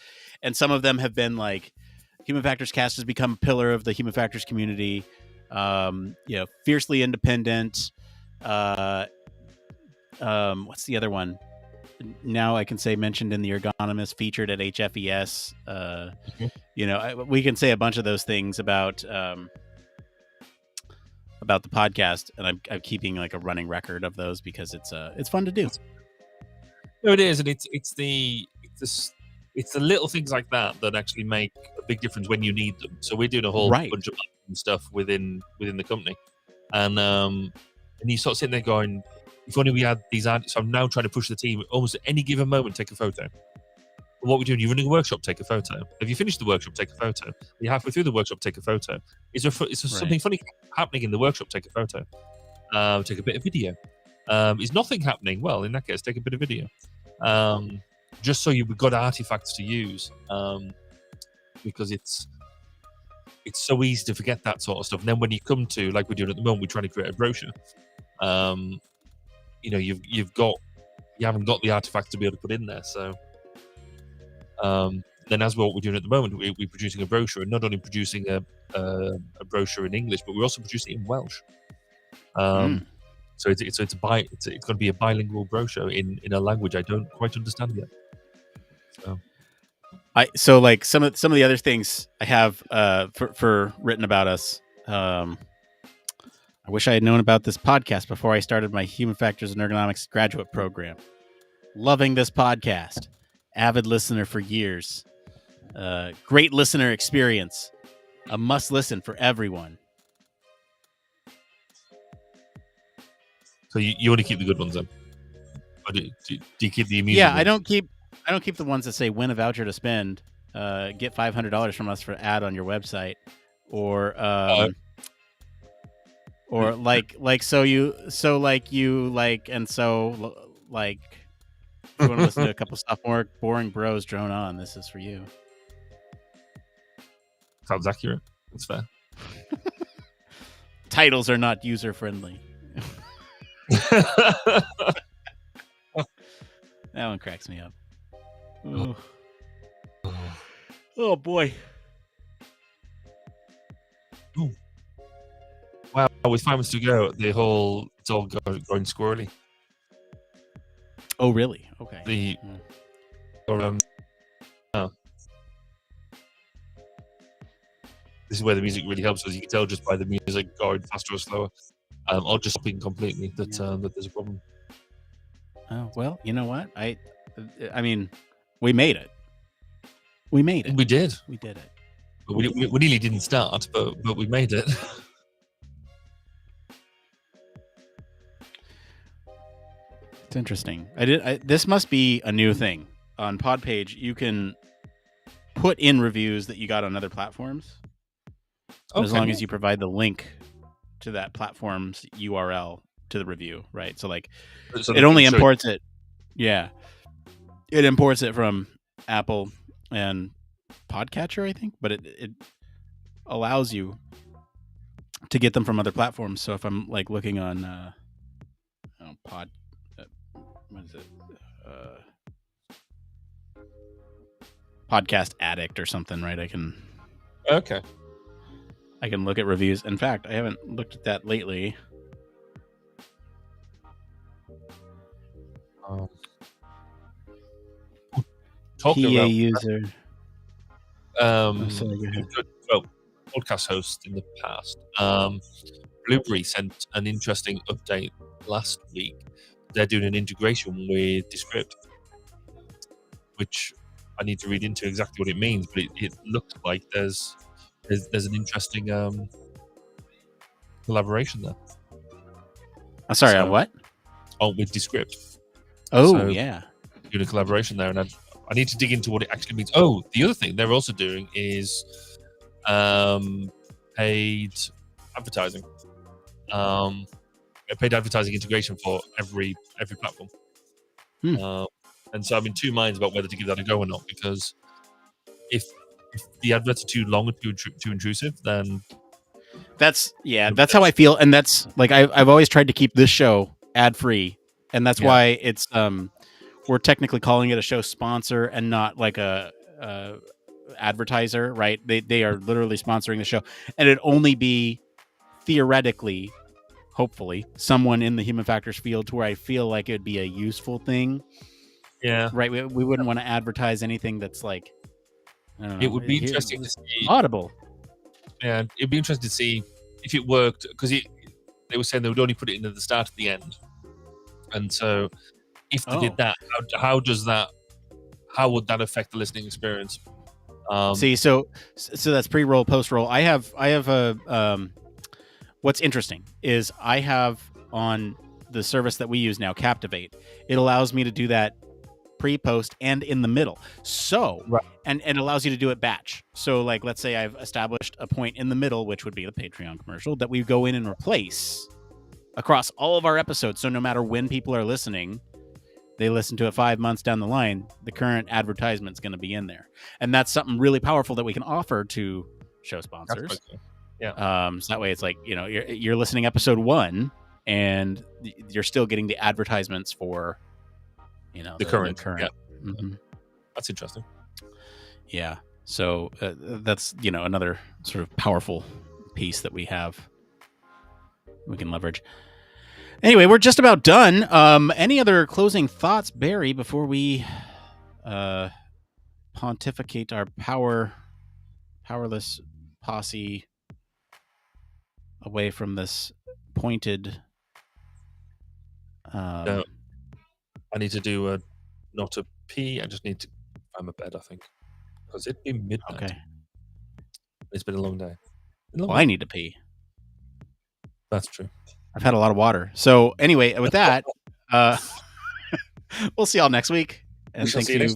and some of them have been like, Human Factors Cast has become a pillar of the Human Factors community. Fiercely independent. What's the other one? Now I can say mentioned in the Ergonomist, featured at HFES. We can say a bunch of those things about the podcast, and I'm keeping like a running record of those because it's fun to do. No, it is, and it's the little things like that that actually make a big difference when you need them. So we're doing a whole bunch of stuff within the company, and you sort of sitting there going, if only we had these ads. So I'm now trying to push the team almost at any given moment, take a photo. What we're doing, you're running a workshop, take a photo. Have you finished the workshop, take a photo. You're halfway through the workshop, take a photo. Is there something funny happening in the workshop, take a photo. Take a bit of video. Is nothing happening? Well, in that case, take a bit of video. Just so you've got artifacts to use. Because it's so easy to forget that sort of stuff. And then when you come to, like we're doing at the moment, we're trying to create a brochure. You haven't got the artifacts to be able to put in there. So then as what we're doing at the moment, we're producing a brochure, and not only producing a brochure in English, but we're also producing it in Welsh. So it's going to be a bilingual brochure in a language I don't quite understand yet. So like some of the other things I have for written about us. I wish I had known about this podcast before I started my Human Factors and Ergonomics graduate program. Loving this podcast. Avid listener for years. Great listener experience. A must listen for everyone. So you want to keep the good ones then? Or do you keep the amusing Yeah, ones? I don't keep the ones that say win a voucher to spend, get $500 from us for ad on your website, or like if you want to listen to a couple sophomore boring bros drone on, this is for you. Sounds accurate. That's fair. Titles are not user friendly. That one cracks me up. Ooh. Oh boy. Ooh. Wow, with 5 months to go, it's all going squirrely. Oh really? Okay. This is where the music really helps, as you can tell just by the music going faster or slower, or just stopping completely. That there's a problem. Oh well, you know what? I mean, we made it. We made it. We did. We did it. But we nearly didn't start, but we made it. It's interesting. This must be a new thing on Podpage. You can put in reviews that you got on other platforms, as long as you provide the link to that platform's URL to the review, right? So like, it only imports it. Yeah, it imports it from Apple and Podcatcher, I think, but it allows you to get them from other platforms. So if I'm like looking on what is it? Podcast Addict or something, right? I can look at reviews. In fact, I haven't looked at that lately. Talking PA about user. Podcast host in the past. Blueberry sent an interesting update last week. They're doing an integration with Descript, which I need to read into exactly what it means, but it looks like there's an interesting collaboration there. Sorry, on what? Oh, with Descript. Oh, so, yeah. Doing a collaboration there, and I need to dig into what it actually means. Oh, the other thing they're also doing is paid advertising. A paid advertising integration for every platform. And so I'm in two minds about whether to give that a go or not, because if the adverts are too long or too intrusive, then that's how I feel, and that's like I've always tried to keep this show ad free, and that's why it's we're technically calling it a show sponsor and not like a advertiser, right? They are literally sponsoring the show, and it'd only be theoretically, hopefully, someone in the human factors field to where I feel like it would be a useful thing. Yeah. Right. We wouldn't want to advertise anything that's like, I don't know. It would be interesting to see. Audible. Yeah, it'd be interesting to see if it worked, because they were saying they would only put it in at the start at the end. And so if they did that, how would that affect the listening experience? See, so that's pre-roll, post-roll. I have a what's interesting is I have on the service that we use now, Captivate, it allows me to do that pre-post and in the middle. So and it allows you to do it batch. So like, let's say I've established a point in the middle, which would be the Patreon commercial, that we go in and replace across all of our episodes. So no matter when people are listening, they listen to it 5 months down the line, the current advertisement's going to be in there. And that's something really powerful that we can offer to show sponsors. Yeah. So that way it's like, you're listening episode 1 and you're still getting the advertisements for, the current. Yeah. Mm-hmm. That's interesting. Yeah. So that's, another sort of powerful piece that we can leverage. Anyway, we're just about done. Any other closing thoughts, Barry, before we pontificate our powerless posse away from this pointed? No, I need to do not a pee. I just need to find my bed, I think, because it'd be midnight. Okay. It's been a long day. Well, I need to pee. That's true. I've had a lot of water. So anyway, with that, we'll see y'all next week. And thank you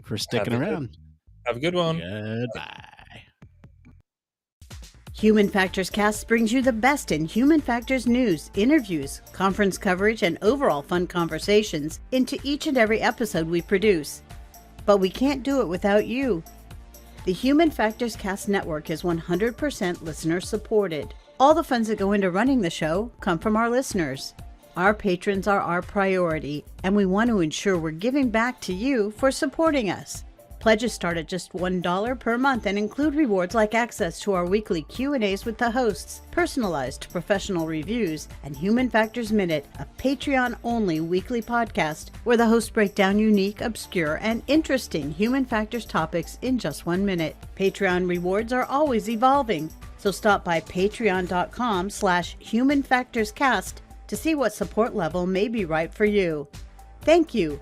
for sticking around. Have a good one. Goodbye. Human Factors Cast brings you the best in human factors news, interviews, conference coverage, and overall fun conversations into each and every episode we produce. But we can't do it without you. The Human Factors Cast Network is 100% listener supported. All the funds that go into running the show come from our listeners. Our patrons are our priority, and we want to ensure we're giving back to you for supporting us. Pledges start at just $1 per month and include rewards like access to our weekly Q&As with the hosts, personalized professional reviews, and Human Factors Minute, a Patreon-only weekly podcast where the hosts break down unique, obscure, and interesting human factors topics in just 1 minute. Patreon rewards are always evolving, so stop by patreon.com/humanfactorscast to see what support level may be right for you. Thank you.